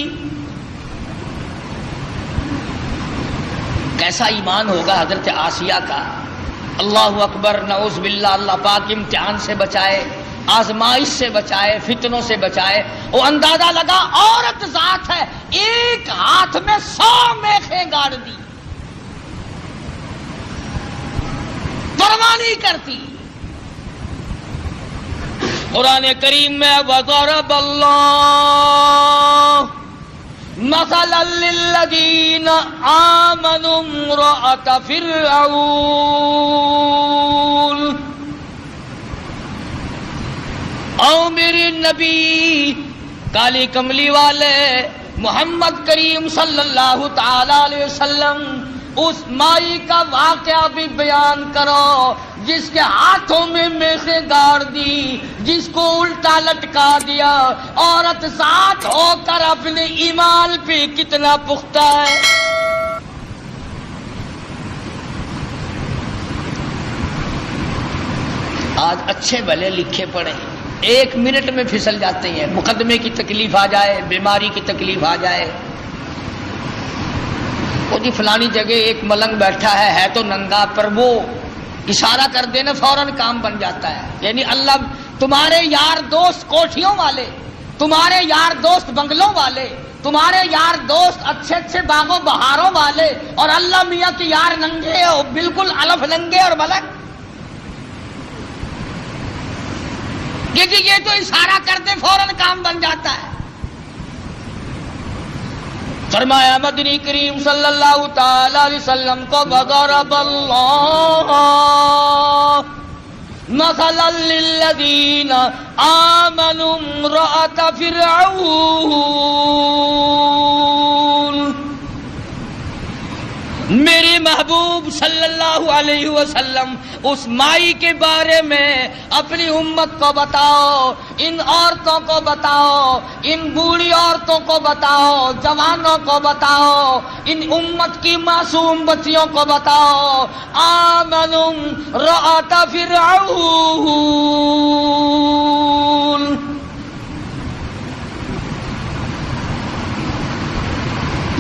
کیسا ایمان ہوگا حضرت آسیہ کا! اللہ اکبر، نعوذ باللہ، اللہ پاک امتحان سے بچائے، آزمائش سے بچائے، فتنوں سے بچائے۔ وہ اندازہ لگا عورت ذات ہے، ایک ہاتھ میں 100 میخیں گاڑ دی، پرواہ نہیں کرتی۔ قرآن کریم میں وَضَرَبَ اللَّهُ مَثَلًا لِلَّذِينَ آمَنُوا امْرَأَتَ فِرْعَوْنَ۔ او میرے نبی کالی کملی والے محمد کریم صلی اللہ تعالی علیہ وسلم، اس مائی کا واقعہ بھی بیان کرو جس کے ہاتھوں میں میخیں گاڑ دی، جس کو الٹا لٹکا دیا۔ عورت ذات ہو کر اپنے ایمان پہ کتنا پختہ ہے۔ آج اچھے بھلے لکھے پڑھے 1 منٹ میں پھسل جاتے ہیں، مقدمے کی تکلیف آ جائے، بیماری کی تکلیف آ جائے، وہ جی فلانی جگہ ایک ملنگ بیٹھا ہے تو ننگا، پر وہ اشارہ کر دینا فوراً کام بن جاتا ہے۔ یعنی اللہ تمہارے یار دوست کوٹھیوں والے، تمہارے یار دوست بنگلوں والے، تمہارے یار دوست اچھے اچھے باغوں بہاروں والے، اور اللہ میاں کی یار ننگے ہو، بالکل الف ننگے اور ملک۔ یہ تو اشارہ کر دے فوراً کام بن جاتا ہے۔ فرمایا مدنی کریم صلی اللہ تعالی علیہ وسلم کو وَضَرَبَ اللَّهُ مَثَلًا لِلَّذِينَ آمَنُوا امْرَأَتَ فِرْعَوْنَ۔ میرے محبوب صلی اللہ علیہ وسلم اس مائی کے بارے میں اپنی امت کو بتاؤ، ان عورتوں کو بتاؤ، ان بوڑھی عورتوں کو بتاؤ، جوانوں کو بتاؤ، ان امت کی معصوم بچیوں کو بتاؤ۔ آمنوا امرأۃ فرعون،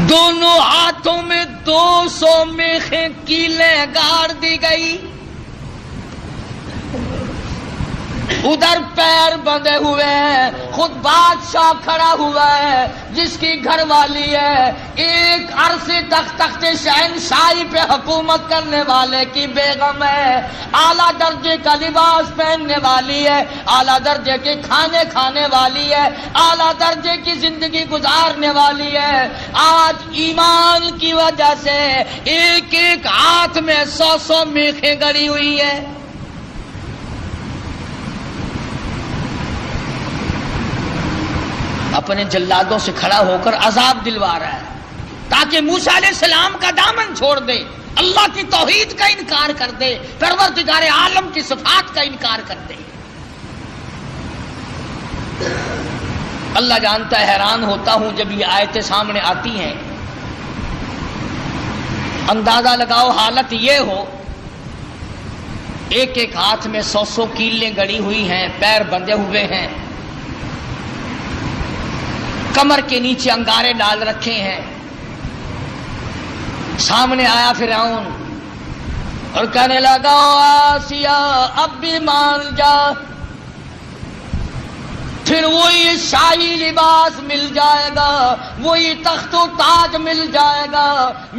دونوں ہاتھوں میں 200 میخیں کیلیں گاڑ دی گئی، ادھر پیر بندھے ہوئے ہیں، خود بادشاہ کھڑا ہوا ہے جس کی گھر والی ہے، ایک عرصے تک تخت شہنشاہی پہ حکومت کرنے والے کی بیگم ہے، اعلیٰ درجے کا لباس پہننے والی ہے، اعلیٰ درجے کے کھانے کھانے والی ہے، اعلیٰ درجے کی زندگی گزارنے والی ہے۔ آج ایمان کی وجہ سے ایک ایک ہاتھ میں 100 میخیں گڑی ہوئی ہے۔ اپنے جلادوں سے کھڑا ہو کر عذاب دلوا رہا ہے تاکہ موسیٰ علیہ السلام کا دامن چھوڑ دے، اللہ کی توحید کا انکار کر دے، پروردگار عالم کی صفات کا انکار کر دے۔ اللہ جانتا ہے، حیران ہوتا ہوں جب یہ آیتیں سامنے آتی ہیں۔ اندازہ لگاؤ حالت یہ ہو، ایک ایک ہاتھ میں 100 کیلیں گڑی ہوئی ہیں، پیر بندھے ہوئے ہیں، کمر کے نیچے انگارے ڈال رکھے ہیں۔ سامنے آیا فرعون اور کہنے لگا آسیہ اب بھی مان جا، پھر وہی شاہی لباس مل جائے گا، وہی تخت و تاج مل جائے گا،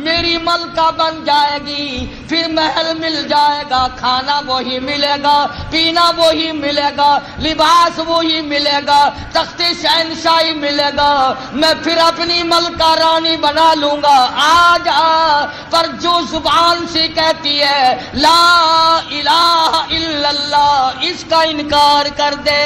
میری ملکہ بن جائے گی، پھر محل مل جائے گا، کھانا وہی ملے گا، پینا وہی ملے گا، لباس وہی ملے گا، تخت شہنشاہی ملے گا، میں پھر اپنی ملکہ رانی بنا لوں گا، آ جا۔ پر جو زبان سے کہتی ہے لا الہ الا اللہ، اس کا انکار کر دے،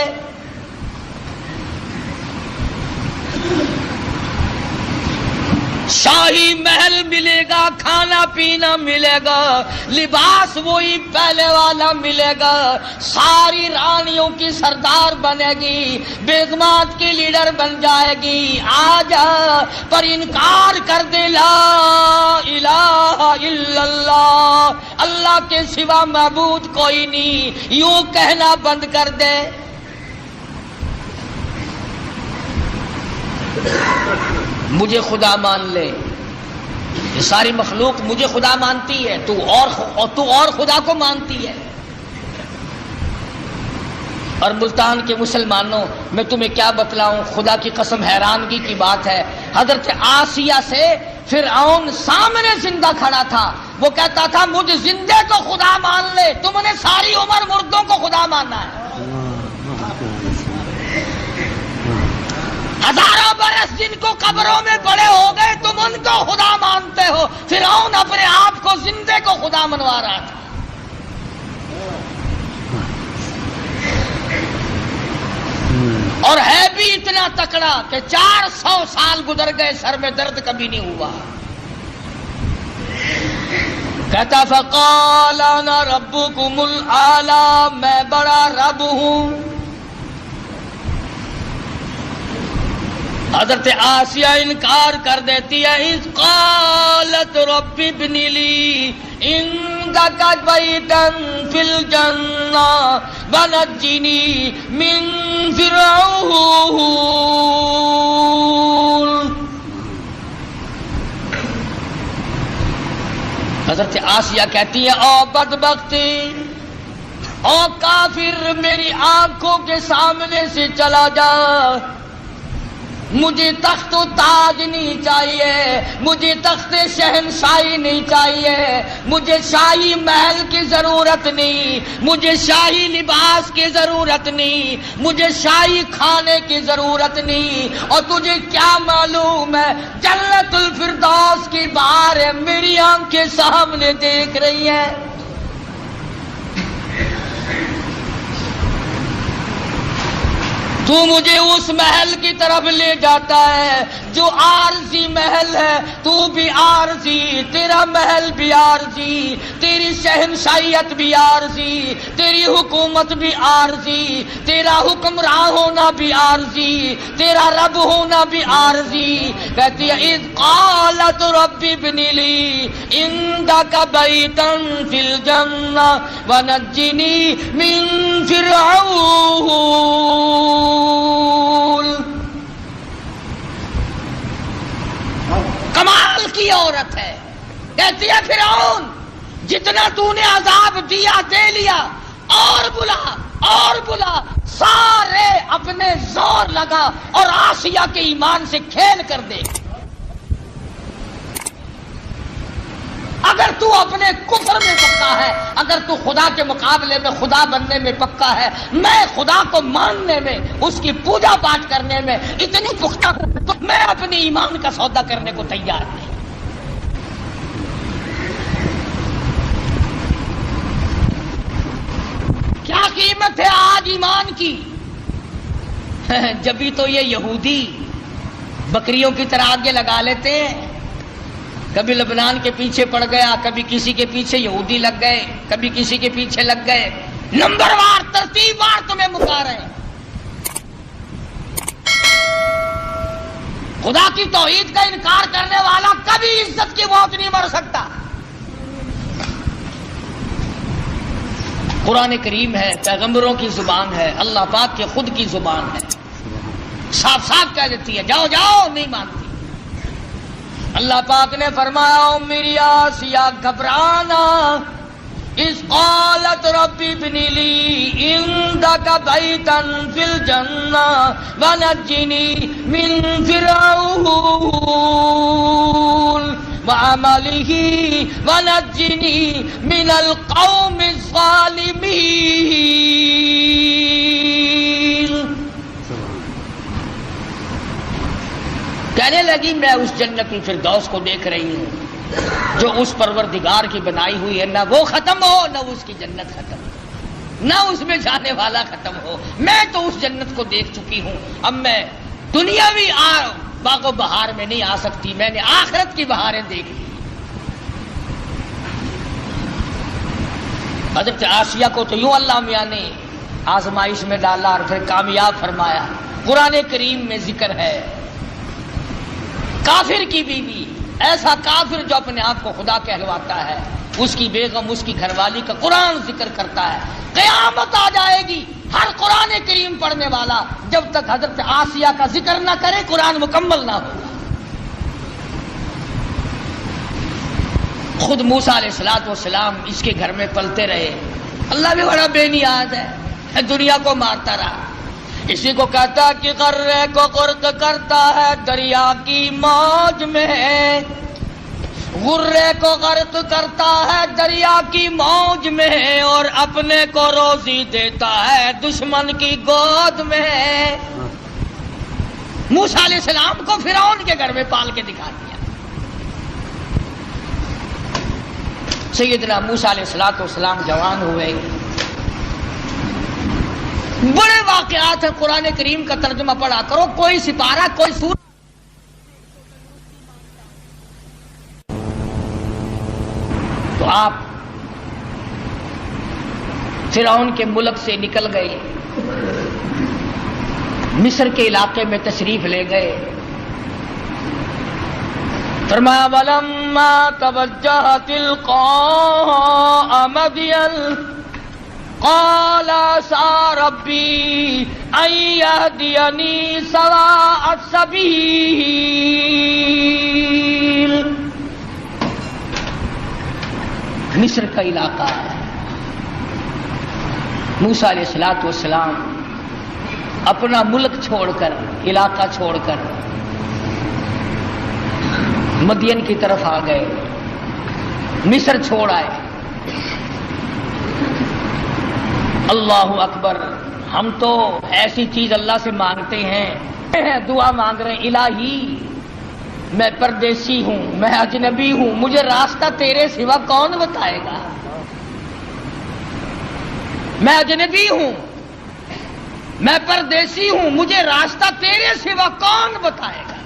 شاہی محل ملے گا، کھانا پینا ملے گا، لباس وہی پہلے والا ملے گا، ساری رانیوں کی سردار بنے گی، بیگمات کی لیڈر بن جائے گی، آ جا۔ پر انکار کر دے لا الہ الا اللہ، اللہ کے سوا معبود کوئی نہیں، یوں کہنا بند کر دے۔ مجھے خدا مان لے، یہ ساری مخلوق مجھے خدا مانتی ہے، تو اور خدا کو مانتی ہے۔ اور ملتان کے مسلمانوں، میں تمہیں کیا بتلاؤں، خدا کی قسم حیرانگی کی بات ہے، حضرت آسیہ سے فرعون سامنے زندہ کھڑا تھا، وہ کہتا تھا مجھ زندے کو خدا مان لے، تم نے ساری عمر مردوں کو خدا ماننا ہے، ہزاروں برس جن کو قبروں میں پڑے ہو گئے تم ان کو خدا مانتے ہو۔ فرعون اپنے آپ کو زندے کو خدا منوا رہا تھا۔ اور ہے بھی اتنا تکڑا کہ 400 سال گزر گئے، سر میں درد کبھی نہیں ہوا۔ کہتا فقال انا ربکم الاعلی، میں بڑا رب ہوں۔ حضرت آسیہ انکار کر دیتی ہے، اذ قالت رب ابن لی عندک بیتا فی الجنہ ونجنی من فرعون۔ حضرت آسیہ کہتی ہے او بدبختی، او کافر، میری آنکھوں کے سامنے سے چلا جا، مجھے تخت و تاج نہیں چاہیے، مجھے تخت شہنشاہی نہیں چاہیے، مجھے شاہی محل کی ضرورت نہیں، مجھے شاہی لباس کی ضرورت نہیں، مجھے شاہی کھانے کی ضرورت نہیں، اور تجھے کیا معلوم ہے جنت الفردوس کی بہاریں میری آنکھیں سامنے دیکھ رہی ہیں۔ تو مجھے اس محل کی طرف لے جاتا ہے جو عارضی محل ہے، تو بھی عارضی، تیرا محل بھی عارضی، تیری شہنشاہیت بھی عارضی، تیری حکومت بھی عارضی، تیرا حکمراں ہونا بھی عارضی، تیرا رب ہونا بھی عارضی۔ کہتی ہے اذ قالت رب ابن لی عندک بیتا فی الجنہ ونجنی من فرعون۔ کمال کی عورت ہے، کہتی ہے فرعون جتنا تو نے عذاب دیا دے لیا، اور بلا، سارے اپنے زور لگا اور آسیہ کے ایمان سے کھیل کر دے۔ اگر تو اپنے کفر میں پکا ہے، اگر تو خدا کے مقابلے میں خدا بننے میں پکا ہے، میں خدا کو ماننے میں، اس کی پوجا پاٹ کرنے میں اتنی پختہ ہوں، تو میں اپنے ایمان کا سودا کرنے کو تیار نہیں۔ کیا قیمت ہے آج ایمان کی؟ جبھی تو یہ یہودی بکریوں کی طرح آگے لگا لیتے ہیں، کبھی لبنان کے پیچھے پڑ گیا، کبھی کسی کے پیچھے یہودی لگ گئے، کبھی کسی کے پیچھے لگ گئے، نمبر وار ترتیب وار تمہیں مکا رہے ہیں۔ خدا کی توحید کا انکار کرنے والا کبھی عزت کی موت نہیں مر سکتا۔ قرآن کریم ہے، پیغمبروں کی زبان ہے، اللہ پاک کے خود کی زبان ہے، صاف صاف کہہ دیتی ہے جاؤ جاؤ، نہیں مانتی۔ اللہ پاک نے فرمایا میری آسیہ گھبرانا، اذ قالت رب ابن لي عندك بيتا في الجنة ونجني من فرعون وعمله ونجني من القوم الظالمين. کہنے لگی میں اس جنت الفردوس کو دیکھ رہی ہوں جو اس پروردگار کی بنائی ہوئی ہے، نہ وہ ختم ہو نہ اس کی جنت ختم ہو، نہ اس میں جانے والا ختم ہو. میں تو اس جنت کو دیکھ چکی ہوں، اب میں دنیاوی باغ و بہار میں نہیں آ سکتی، میں نے آخرت کی بہاریں دیکھ لی. حضرت آسیہ کو تو یوں اللہ میاں نے آزمائش میں ڈالا اور پھر کامیاب فرمایا. قرآن کریم میں ذکر ہے کافر کی بیوی، ایسا کافر جو اپنے آپ کو خدا کہلواتا ہے، اس کی بیگم، اس کی گھر والی کا قرآن ذکر کرتا ہے. قیامت آ جائے گی، ہر قرآن کریم پڑھنے والا جب تک حضرت آسیہ کا ذکر نہ کرے قرآن مکمل نہ ہوگا. خود موسیٰ علیہ السلام اس کے گھر میں پلتے رہے. اللہ بھی بڑا بے نیاز ہے، دنیا کو مارتا رہا. اسی کو کہتا کہ غرے کو غرق کرتا ہے دریا کی موج میں، غرے کو غرق کرتا ہے دریا کی موج میں، اور اپنے کو روزی دیتا ہے دشمن کی گود میں. موسیٰ علیہ السلام کو فرعون کے گھر میں پال کے دکھا دیا. سیدنا موسیٰ علیہ السلام جوان ہوئے. بڑے واقعات ہیں، قرآن کریم کا ترجمہ پڑھا کرو، کوئی سپارہ کوئی سورہ. تو آپ فرعون کے ملک سے نکل گئے، مصر کے علاقے میں تشریف لے گئے. فرمایا وَلَمَّا تَوَجَّهَ تِلْقَاءَ مَدْيَنَ قَالَ عَسَىٰ رَبِّي أَن يَهْدِيَنِي سَوَاءَ السَّبِيلِ. مصر کا علاقہ ہے. موسیٰ علیہ السلام اپنا ملک چھوڑ کر، علاقہ چھوڑ کر مدین کی طرف آ گئے، مصر چھوڑ آئے. اللہ اکبر. ہم تو ایسی چیز اللہ سے مانگتے ہیں، دعا مانگ رہے ہیں الہی میں پردیسی ہوں، میں اجنبی ہوں، مجھے راستہ تیرے سوا کون بتائے گا؟ میں اجنبی ہوں، میں پردیسی ہوں، مجھے راستہ تیرے سوا کون بتائے گا؟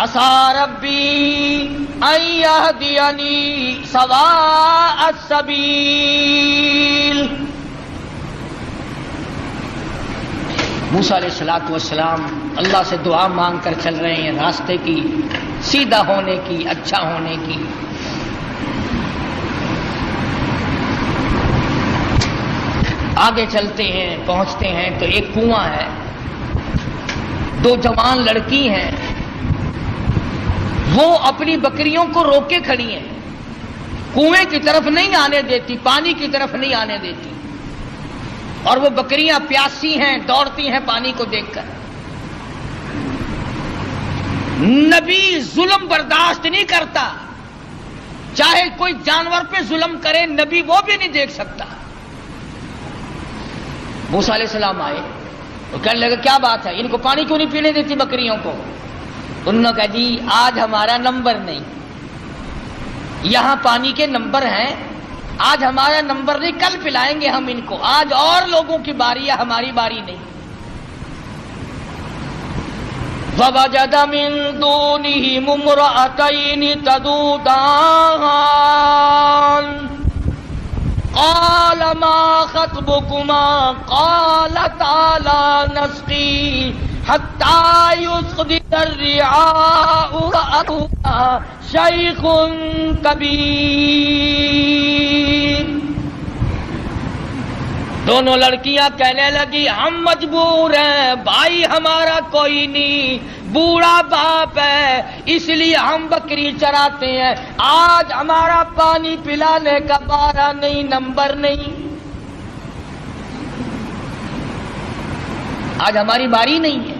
عَسَىٰ رَبِّي أَن يَهْدِيَنِي سَوَاءَ السَّبِيلِ. موسیٰ علیہ السلام اللہ سے دعا مانگ کر چل رہے ہیں راستے کی، سیدھا ہونے کی، اچھا ہونے کی. آگے چلتے ہیں، پہنچتے ہیں تو ایک کنواں ہے، دو جوان لڑکی ہیں، وہ اپنی بکریوں کو روک کے کھڑی ہیں، کنویں کی طرف نہیں آنے دیتی، پانی کی طرف نہیں آنے دیتی، اور وہ بکریاں پیاسی ہیں، دوڑتی ہیں پانی کو دیکھ کر. نبی ظلم برداشت نہیں کرتا، چاہے کوئی جانور پہ ظلم کرے نبی وہ بھی نہیں دیکھ سکتا. موسیٰ علیہ السلام آئے تو کہنے لگے کیا بات ہے، ان کو پانی کیوں نہیں پینے دیتی بکریوں کو؟ انہوں نے کہا جی آج ہمارا نمبر نہیں، یہاں پانی کے نمبر ہیں، آج ہمارا نمبر نہیں، کل پلائیں گے ہم ان کو، آج اور لوگوں کی باری ہے، ہماری باری نہیں. وَوَجَدَ مِن دُونِهِمُ امْرَأَتَيْنِ تَذُودَانِ قَالَ مَا خَطْبُكُمَا قَالَتَا لَا نَسْقِي حَتَّى يُصْدِرَ الرِّعَاءُ وَأَبُونَا شَيْخٌ كَبِيرٌ. دونوں لڑکیاں کہنے لگی ہم مجبور ہیں بھائی ہمارا کوئی نہیں، بوڑھا باپ ہے اس لیے ہم بکری چراتے ہیں، آج ہمارا پانی پلانے کا بارہ نہیں، نمبر نہیں، آج ہماری باری نہیں ہے۔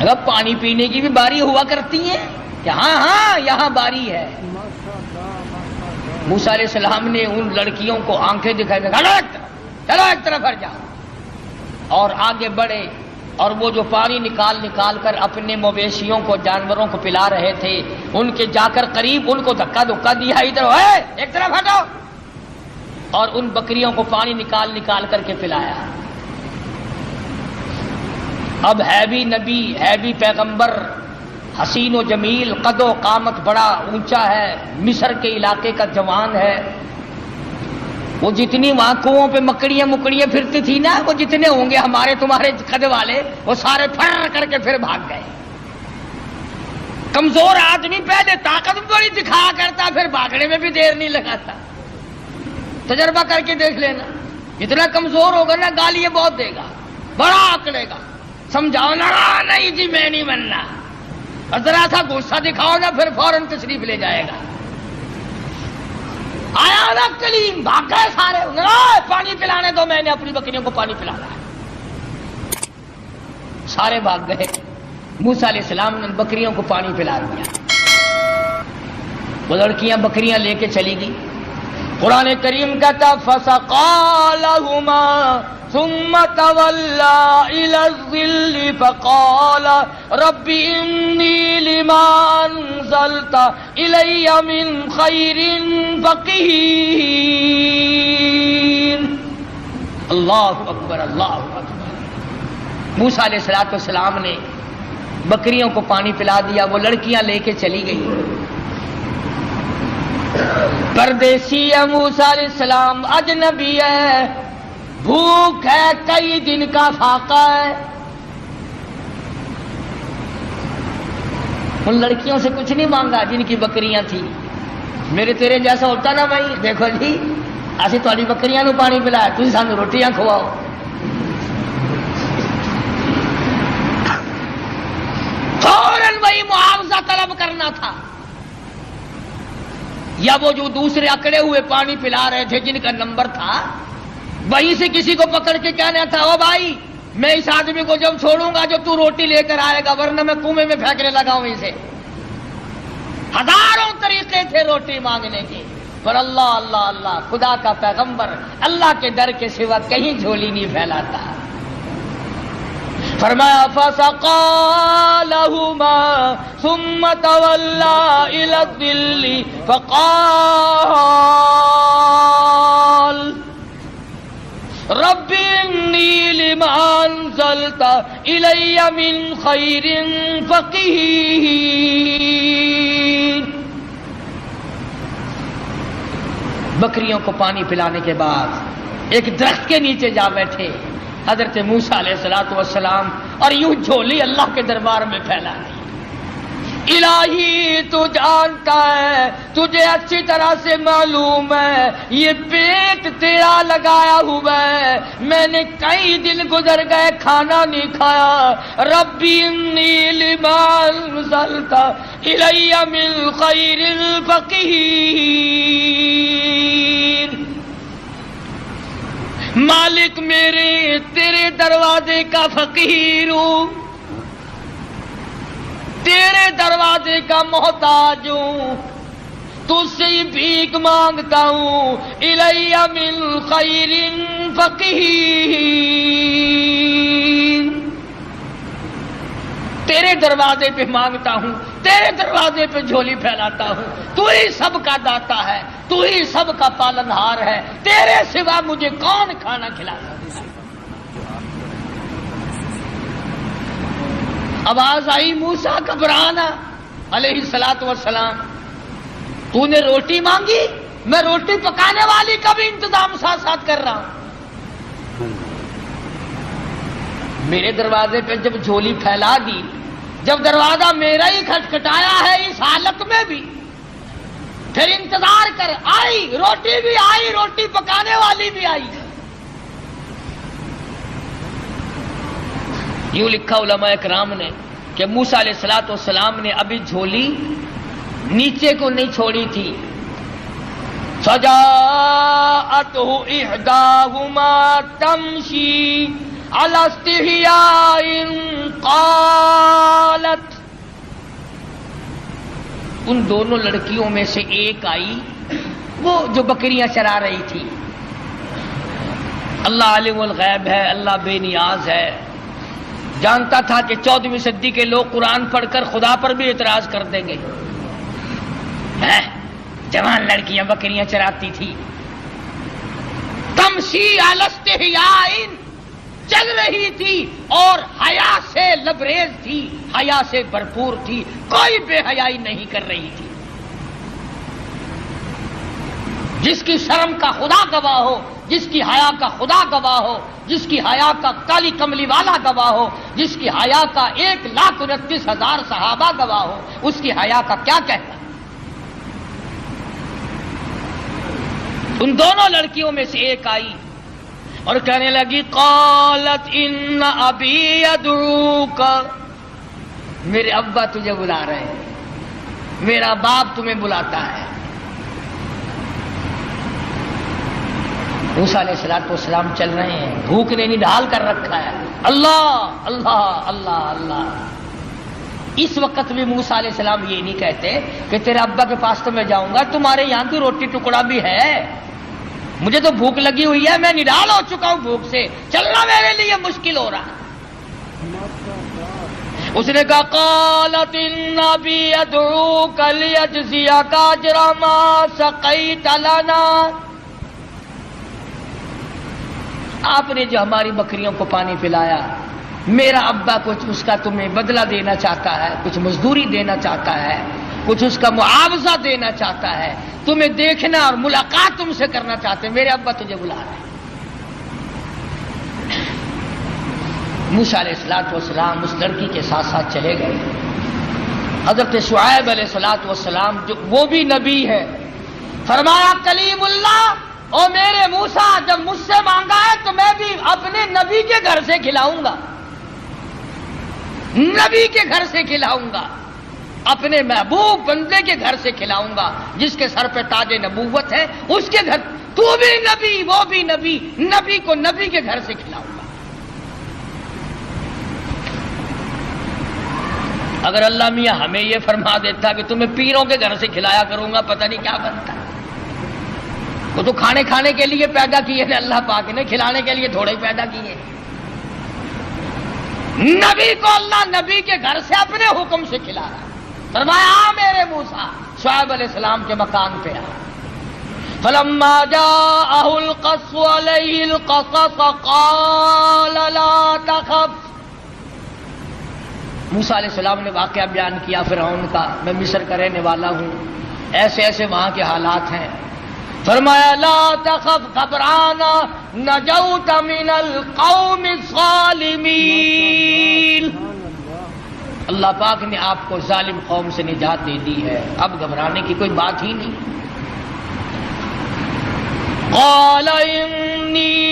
اگر پانی پینے کی بھی باری ہوا کرتی ہے کہ ہاں ہاں یہاں باری ہے۔ موسیٰ علیہ السلام نے ان لڑکیوں کو آنکھیں دکھائی، چلو ایک طرف ہٹ جاؤ، اور آگے بڑھے، اور وہ جو پانی نکال کر اپنے مویشیوں کو، جانوروں کو پلا رہے تھے، ان کے جا کر قریب ان کو دھکا دیا، ادھر ایک طرف ہٹو، اور ان بکریوں کو پانی نکال کر کے پلایا۔ اب ہے بھی نبی، ہے بھی پیغمبر، حسین و جمیل، قد و قامت بڑا اونچا ہے، مصر کے علاقے کا جوان ہے، وہ جتنی وہاں کنووں پہ مکڑیاں پھرتی تھی نا، وہ جتنے ہوں گے ہمارے تمہارے قد والے، وہ سارے پھر کر کے پھر بھاگ گئے۔ کمزور آدمی پہلے طاقت بڑی دکھا کرتا، پھر بھاگنے میں بھی دیر نہیں لگاتا۔ تجربہ کر کے دیکھ لینا، جتنا کمزور ہوگا نا گالیاں بہت دے گا، بڑا آکڑے گا، سمجھاؤ نا نہیں جی میں نہیں بننا، ذرا سا غصہ دکھاؤ نا پھر فوراً تشریف لے جائے گا۔ آیا نا کلیم، بھاگ گئے سارے، پانی پلانے دو، میں نے اپنی بکریوں کو پانی پلانا ہے، سارے بھاگ گئے۔ موسیٰ علیہ السلام نے بکریوں کو پانی پلا دیا، وہ لڑکیاں بکریاں لے کے چلی گئی۔ قرآن کریم کہتا فَسَقَىٰ لَهُمَا ثُمَّ تَوَلَّىٰ إِلَى الظِّلِّ فَقَالَ رَبِّ إِنِّي لِمَا أَنزَلْتَ إِلَيَّ مِنْ خَيْرٍ فَقِيرٌ۔ اللہ اکبر، اللہ اکبر۔ موسیٰ علیہ السلام نے بکریوں کو پانی پلا دیا، وہ لڑکیاں لے کے چلی گئی۔ پردیسی ہے موسیٰ علیہ السلام، اجنبی ہے، بھوک ہے، کئی دن کا فاقہ ہے۔ ان لڑکیوں سے کچھ نہیں مانگا جن کی بکریاں تھیں۔ میرے تیرے جیسا ہوتا نا بھائی، دیکھو جی اسی تھوڑی بکریاں نو پانی پلایا، تھی سانو روٹیاں کھواؤ۔ فوراً وہی معاوضہ طلب کرنا تھا، یا وہ جو دوسرے اکڑے ہوئے پانی پلا رہے تھے جن کا نمبر تھا، وہیں سے کسی کو پکڑ کے کہنا تھا او بھائی میں اس آدمی کو جب چھوڑوں گا جو تو روٹی لے کر آئے گا، ورنہ میں کنویں میں پھینکنے لگا ہوں اسے۔ ہزاروں طریقے تھے روٹی مانگنے کے، پر اللہ اللہ اللہ، خدا کا پیغمبر اللہ کے در کے سوا کہیں جھولی نہیں پھیلاتا۔ فرمایا فَسَقَىٰ لَهُمَا ثُمَّ تَوَلَّىٰ إِلَى الظِّلِّ فَقَالَ رَبِّ إِنِّي لِمَا أَنزَلْتَ إِلَيَّ مِنْ خَيْرٍ فَقِيرٌ۔ بکریوں کو پانی پلانے کے بعد ایک درخت کے نیچے جا بیٹھے حضرت موسیٰ علیہ السلام، اور یوں جھولی اللہ کے دربار میں پھیلا دی۔ الہی تو جانتا ہے، تجھے اچھی طرح سے معلوم ہے یہ پیٹ تیرا لگایا ہوا ہے، میں نے کئی دن گزر گئے کھانا نہیں کھایا۔ ربی انی لما انزلت الی من خیر فقیر۔ مالک میرے تیرے دروازے کا فقیر ہوں، تیرے دروازے کا محتاج ہوں، تجھ سے ہی بھیک مانگتا ہوں۔ الی من خیر فقیر، تیرے دروازے پہ مانگتا ہوں، تیرے دروازے پہ جھولی پھیلاتا ہوں، تو ہی سب کا داتا ہے، تو ہی سب کا پالنہار ہے، تیرے سوا مجھے کون کھانا کھلاتا ہے۔ آواز آئی موسیٰ گھبرانا علیہ السلام، تو نے روٹی مانگی، میں روٹی پکانے والی کا بھی انتظام ساتھ ساتھ کر رہا ہوں۔ میرے دروازے پہ جب جھولی پھیلا دی، جب دروازہ میرا ہی کھٹکھٹایا ہے اس حالت میں بھی، پھر انتظار کر، آئی روٹی بھی آئی، روٹی پکانے والی بھی آئی۔ یوں لکھا علماء کرام نے کہ موسیٰ علیہ السلام نے ابھی جھولی نیچے کو نہیں چھوڑی تھی، فجاءته احداهما تمشي على استحياء قالت، ان دونوں لڑکیوں میں سے ایک آئی، وہ جو بکریاں چرا رہی تھی۔ اللہ عالم الغیب ہے، اللہ بے نیاز ہے، جانتا تھا کہ 14ویں صدی کے لوگ قرآن پڑھ کر خدا پر بھی اعتراض کر دیں گے۔ جوان لڑکیاں بکریاں چراتی تھی، تمشی علی استحیاء، چل رہی تھی اور حیا سے لبریز تھی، حیا سے بھرپور تھی، کوئی بے حیائی نہیں کر رہی تھی۔ جس کی شرم کا خدا گواہ ہو، جس کی حیا کا خدا گواہ ہو، جس کی حیا کا کالی کملی والا گواہ ہو، جس کی حیا کا 1,29,000 صحابہ گواہ ہو، اس کی حیا کا کیا کہنا۔ ان دونوں لڑکیوں میں سے ایک آئی اور کہنے لگی قالت ان ابی یدعوک، میرے ابا تجھے بلا رہے ہیں، میرا باپ تمہیں بلاتا ہے۔ موسیٰ علیہ السلام چل رہے ہیں، بھوک نے نڈال کر رکھا ہے، اللہ اللہ اللہ اللہ۔ اس وقت بھی موسیٰ علیہ السلام یہ نہیں کہتے کہ تیرے ابا کے پاس تو میں جاؤں گا، تمہارے یہاں تو روٹی ٹکڑا بھی ہے، مجھے تو بھوک لگی ہوئی ہے، میں نڈال ہو چکا ہوں بھوک سے، چلنا میرے لیے مشکل ہو رہا ہے۔ اس نے کہا قالت ان ابی یدعوک لیجزیک اجر ما سقیت لنا، آپ نے جو ہماری بکریوں کو پانی پلایا، میرا ابا کچھ اس کا تمہیں بدلہ دینا چاہتا ہے، کچھ مزدوری دینا چاہتا ہے، کچھ اس کا معاوضہ دینا چاہتا ہے، تمہیں دیکھنا اور ملاقات تم سے کرنا چاہتے ہیں، میرے ابا تجھے بلا رہے ہیں۔ موسیٰ علیہ السلام اس لڑکی کے ساتھ ساتھ چلے گئے۔ حضرت شعیب علیہ السلام جو وہ بھی نبی ہے، فرمایا کلیم اللہ، او میرے موسیٰ جب مجھ سے مانگا ہے تو میں بھی اپنے نبی کے گھر سے کھلاؤں گا، نبی کے گھر سے کھلاؤں گا، اپنے محبوب بندے کے گھر سے کھلاؤں گا، جس کے سر پہ تاج نبوت ہے، اس کے گھر، تو بھی نبی وہ بھی نبی، نبی کو نبی کے گھر سے کھلاؤں گا۔ اگر اللہ میاں ہمیں یہ فرما دیتا کہ تمہیں پیروں کے گھر سے کھلایا کروں گا، پتہ نہیں کیا بنتا۔ وہ تو کھانے کے لیے پیدا کیے ہیں اللہ پاک نے، کھلانے کے لیے تھوڑے ہی پیدا کیے۔ نبی کو اللہ نبی کے گھر سے اپنے حکم سے کھلا رہا ہے۔ فرمایا میرے موسیٰ، شعیب علیہ السلام کے مکان پہ آ۔ فلما جاءه القص عليه القصص قال لا تخف، موسیٰ علیہ السلام نے واقعہ بیان کیا فرعون کا، میں مصر کا رہنے والا ہوں، ایسے ایسے وہاں کے حالات ہیں۔ فرمایا لا تخف، گھبرانا، نجوت من القوم الظالمین، اللہ پاک نے آپ کو ظالم قوم سے نجات دے دی ہے، اب گھبرانے کی کوئی بات ہی نہیں۔ قال انی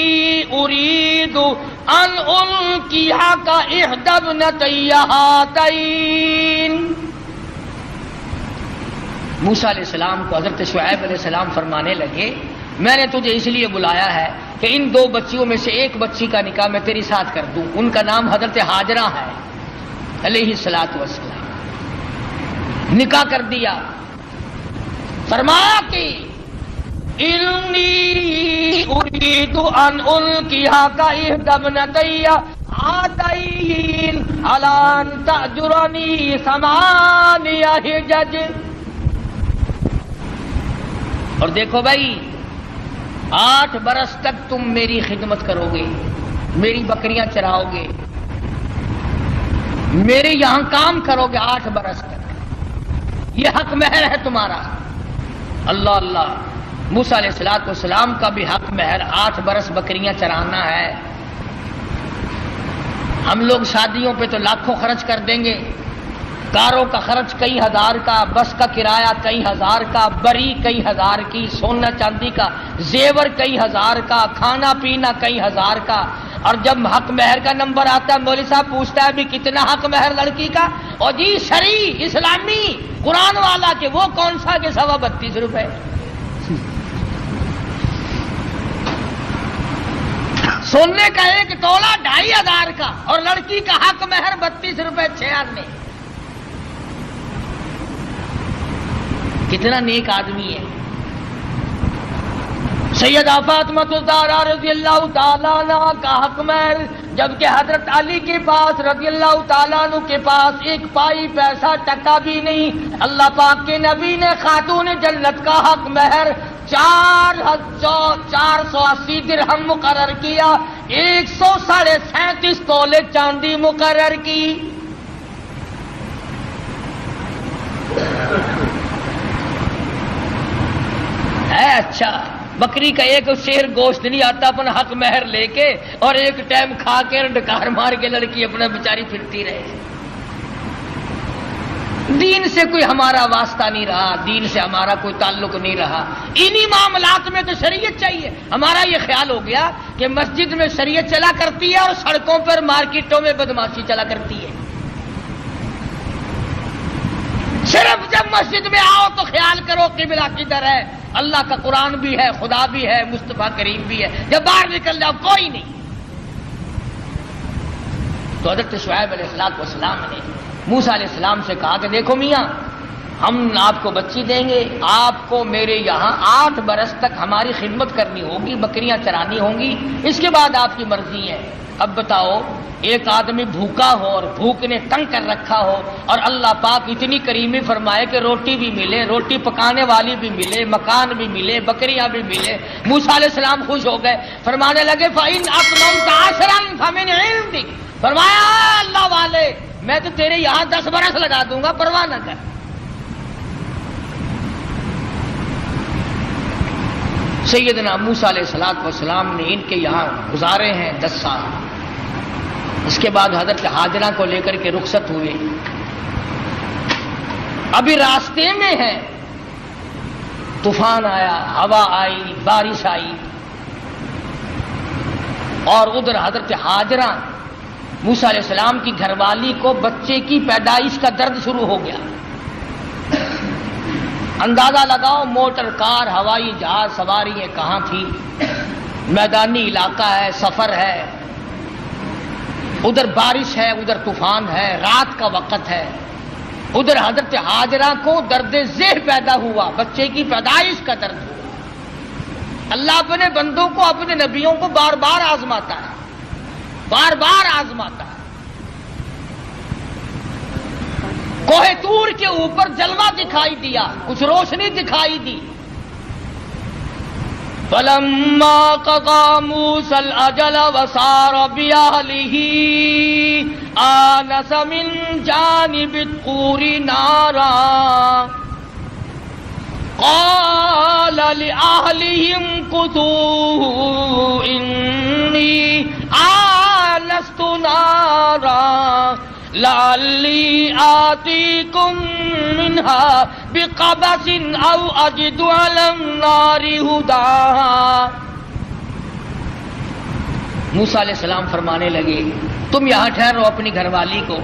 اريد ان القيك احدى ابنتي هاتين، موسیٰ علیہ السلام کو حضرت شعیب علیہ السلام فرمانے لگے میں نے تجھے اس لیے بلایا ہے کہ ان دو بچیوں میں سے ایک بچی کا نکاح میں تیری ساتھ کر دوں، ان کا نام حضرت ہاجرہ ہے علیہ الصلوۃ والسلام، نکاح کر دیا۔ فرمایا کہ انی اريد ان القيك احدى ابنتي هاتين على ان تأجرني 8 حجج، اور دیکھو بھائی 8 برس تک تم میری خدمت کرو گے، میری بکریاں چراؤ گے، میرے یہاں کام کرو گے 8 برس تک، یہ حق مہر ہے تمہارا۔ اللہ اللہ، موسیٰ علیہ السلام کا بھی حق مہر 8 برس بکریاں چرانا ہے۔ ہم لوگ شادیوں پہ تو لاکھوں خرچ کر دیں گے، کاروں کا خرچ کئی ہزار کا، بس کا کرایہ کئی ہزار کا، بری کئی ہزار کی، سونا چاندی کا زیور کئی ہزار کا، کھانا پینا کئی ہزار کا، اور جب حق مہر کا نمبر آتا ہے مولوی صاحب پوچھتا ہے بھی کتنا حق مہر لڑکی کا، اور جی شرعی اسلامی قرآن والا کہ وہ کون سا کہ 32.5 روپے۔ سونے کا 1 تولہ 2500 کا، اور لڑکی کا حق مہر 32 روپے 6 آدمی۔ کتنا نیک آدمی ہے۔ سیدہ فاطمہ الزہرا رضی اللہ تعالیٰ عنہ کا حق مہر، جبکہ حضرت علی کے پاس رضی اللہ تعالیٰ عنہ کے پاس 1 پائی پیسہ ٹکا بھی نہیں، اللہ پاک کے نبی نے خاتون جنت کا حق مہر 480 درہم مقرر کیا، 137.5 تولے چاندی مقرر کی۔ ہے اچھا، بکری کا 1 شیر گوشت نہیں آتا اپنا حق مہر لے کے، اور 1 ٹائم کھا کے ڈکار مار کے لڑکی اپنا بیچاری پھرتی رہے۔ دین سے کوئی ہمارا واسطہ نہیں رہا، دین سے ہمارا کوئی تعلق نہیں رہا۔ انہی معاملات میں تو شریعت چاہیے۔ ہمارا یہ خیال ہو گیا کہ مسجد میں شریعت چلا کرتی ہے اور سڑکوں پر مارکیٹوں میں بدماشی چلا کرتی ہے۔ صرف جب مسجد میں آؤ تو خیال کرو قبلہ کدھر ہے، اللہ کا قرآن بھی ہے، خدا بھی ہے، مصطفیٰ کریم بھی ہے، جب باہر نکل جاؤ کوئی نہیں۔ تو حضرت شعیب علیہ السلام نے موسیٰ علیہ السلام سے کہا کہ دیکھو میاں، ہم آپ کو بچی دیں گے، آپ کو میرے یہاں 8 برس تک ہماری خدمت کرنی ہوگی، بکریاں چرانی ہوں گی، اس کے بعد آپ کی مرضی ہے۔ اب بتاؤ، ایک آدمی بھوکا ہو اور بھوک نے تنگ کر رکھا ہو، اور اللہ پاک اتنی کریمی فرمائے کہ روٹی بھی ملے، روٹی پکانے والی بھی ملے، مکان بھی ملے، بکریاں بھی ملے۔ موسیٰ علیہ السلام خوش ہو گئے، فرمانے لگے فَإِنْ أَتْمَمْتَ عَشْرًا فَمِنْ عِنْدِكَ، فرمایا اللہ والے میں تو تیرے یہاں 10 برس لگا دوں گا، پرواہ نہ کر۔ سیدنا موسیٰ علیہ السلام نے ان کے یہاں گزارے ہیں 10 سال۔ اس کے بعد حضرت ہاجرہ کو لے کر کے رخصت ہوئے۔ ابھی راستے میں ہے، طوفان آیا، ہوا آئی، بارش آئی، اور ادھر حضرت ہاجرہ موسیٰ علیہ السلام کی گھر والی کو بچے کی پیدائش کا درد شروع ہو گیا۔ اندازہ لگاؤ موٹر کار، ہوائی جہاز سواریاں کہاں تھی، میدانی علاقہ ہے، سفر ہے، ادھر بارش ہے، ادھر طوفان ہے، رات کا وقت ہے، ادھر حضرت ہاجرہ کو درد ذہ پیدا ہوا، بچے کی پیدائش کا درد ہوا۔ اللہ اپنے بندوں کو، اپنے نبیوں کو بار بار آزماتا ہے، بار بار آزماتا ہے۔ کوہ طور کے اوپر جلوہ دکھائی دیا، کچھ روشنی دکھائی دی۔ فَلَمَّا قَضَى مُوسَى الْأَجَلَ وَسَارَ بِأَهْلِهِ آنَسَ مِنْ جَانِبِ الطُّورِ نَارًا قَالَ لِأَهْلِهِ امْكُثُوا إِنِّي آنَسْتُ نَارًا لَعَلِّي آتِيكُم مِّنْهَا بِقَبَسٍ أَوْ أَجِدُ عَلَى النَّارِ هُدًى۔ موسیٰ علیہ السلام فرمانے لگے تم یہاں ٹھہرو اپنی گھر والی کو،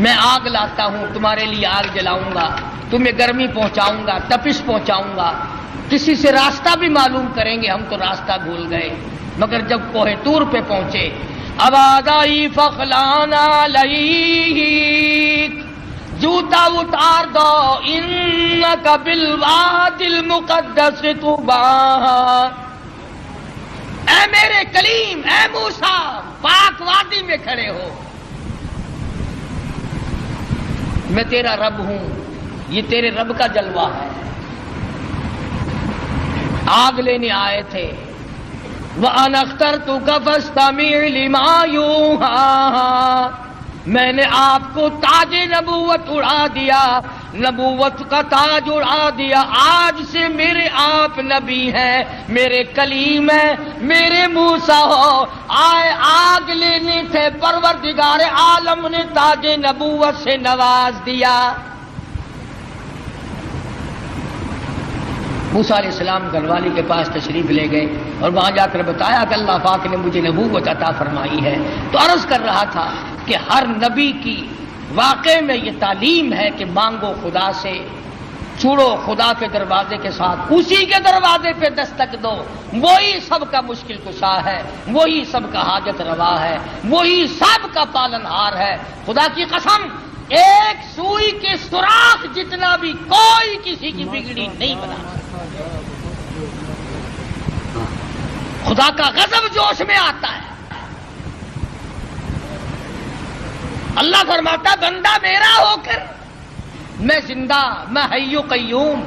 میں آگ لاتا ہوں، تمہارے لیے آگ جلاؤں گا، تمہیں گرمی پہنچاؤں گا، تپش پہنچاؤں گا، کسی سے راستہ بھی معلوم کریں گے، ہم تو راستہ بھول گئے۔ مگر جب کوہ طور پہ پہنچے، ابادائی فخلانا علیک، جوتا اتار دو، انک بالوادی المقدس طوبی، اے میرے کلیم، اے موسیٰ، پاک وادی میں کھڑے ہو، میں تیرا رب ہوں، یہ تیرے رب کا جلوہ ہے۔ آگ لینے آئے تھے، وَأَنَا اخْتَرْتُكَ فَاسْتَمِعْ لِمَا يُوحَىٰ، میں نے آپ کو تاج نبوت اڑا دیا، نبوت کا تاج اڑا دیا، آج سے میرے آپ نبی ہیں، میرے کلیم ہیں، میرے موسیٰ ہو، آئے آگ لینے تھے، پروردگار عالم نے تاج نبوت سے نواز دیا۔ موسیٰ علیہ السلام گھر والی کے پاس تشریف لے گئے اور وہاں جا کر بتایا کہ اللہ پاک نے مجھے نبوت عطا فرمائی ہے۔ تو عرض کر رہا تھا کہ ہر نبی کی واقع میں یہ تعلیم ہے کہ مانگو خدا سے، چھوڑو خدا کے دروازے کے ساتھ، اسی کے دروازے پہ دستک دو، وہی سب کا مشکل کشا ہے، وہی سب کا حاجت روا ہے، وہی سب کا پالنہار ہے۔ خدا کی قسم، ایک سوئی کے سوراخ جتنا بھی کوئی کسی کی بگڑی نہیں بنا سکتا۔ خدا کا غضب جوش میں آتا ہے۔ اللہ فرماتا بندہ میرا ہو کر، میں زندہ، میں حی و قیوم،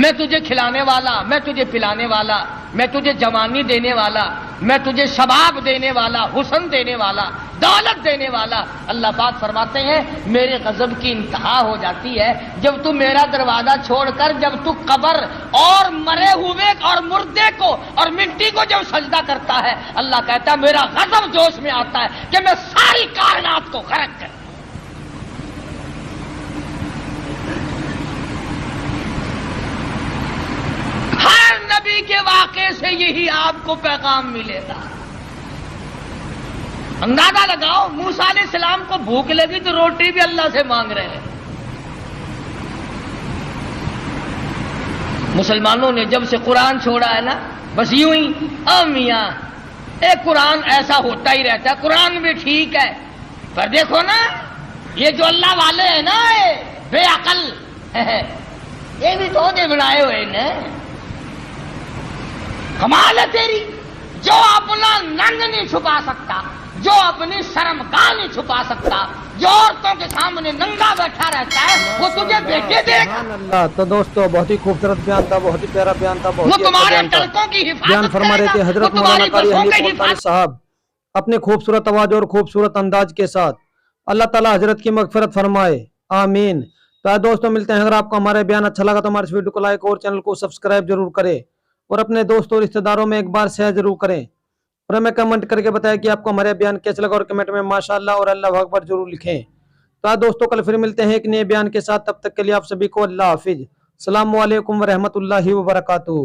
میں تجھے کھلانے والا، میں تجھے پلانے والا، میں تجھے جوانی دینے والا، میں تجھے شباب دینے والا، حسن دینے والا، دولت دینے والا۔ اللہ پاک فرماتے ہیں میرے غضب کی انتہا ہو جاتی ہے جب تو میرا دروازہ چھوڑ کر، جب تو قبر اور مرے ہوئے اور مردے کو اور مٹی کو جب سجدہ کرتا ہے، اللہ کہتا ہے میرا غضب جوش میں آتا ہے کہ میں ساری کائنات کو غرق کر۔ ہر نبی کے واقعے سے یہی آپ کو پیغام ملے گا۔ اندازہ لگاؤ، موسیٰ علیہ السلام کو بھوک لگی تو روٹی بھی اللہ سے مانگ رہے ہیں۔ مسلمانوں نے جب سے قرآن چھوڑا ہے نا، بس یوں ہی میاں ایک قرآن ایسا ہوتا ہی رہتا ہے، قرآن بھی ٹھیک ہے، پر دیکھو نا یہ جو اللہ والے ہیں نا، بے عقل یہ بھی تو دے بنائے ہوئے نا۔ کمال ہے تیری، جو اپنا ننگ نہیں چھپا سکتا، جو اپنی شرمگاہ نہیں چھپا سکتا، جو عورتوں کے سامنے ننگا بیٹھا رہتا ہے، وہ تجھے بیٹے دے گا۔ اللہ تو دوستو بہت ہی خوبصورت بیان تھا، بہت ہی پیارا بیان تھا، بہت ہی تمہارے بیان تھا۔ ٹلکوں کی حفاظت بیان فرما رہے تھے حضرت مولانا قاری حنیف ملتانی صاحب اپنے خوبصورت آواز اور خوبصورت انداز کے ساتھ۔ اللہ تعالیٰ حضرت کی مغفرت فرمائے، آمین۔ تو دوستوں ملتے ہیں، اگر آپ کو ہمارے بیان اچھا لگا تو ہمارے اس ویڈیو کو لائک اور چینل کو سبسکرائب ضرور کریں، اور اپنے دوستوں اور رشتہ داروں میں ایک بار شیئر ضرور کریں، اور ہمیں کمنٹ کر کے بتائیں کہ آپ کو ہمارے بیان کیسے لگا، اور کمنٹ میں ماشاءاللہ اور اللہ اکبر ضرور لکھیں۔ تو دوستوں کل پھر ملتے ہیں ایک نئے بیان کے ساتھ، تب تک کے لیے آپ سبھی کو اللہ حافظ۔ السلام علیکم ورحمۃ اللہ وبرکاتہ۔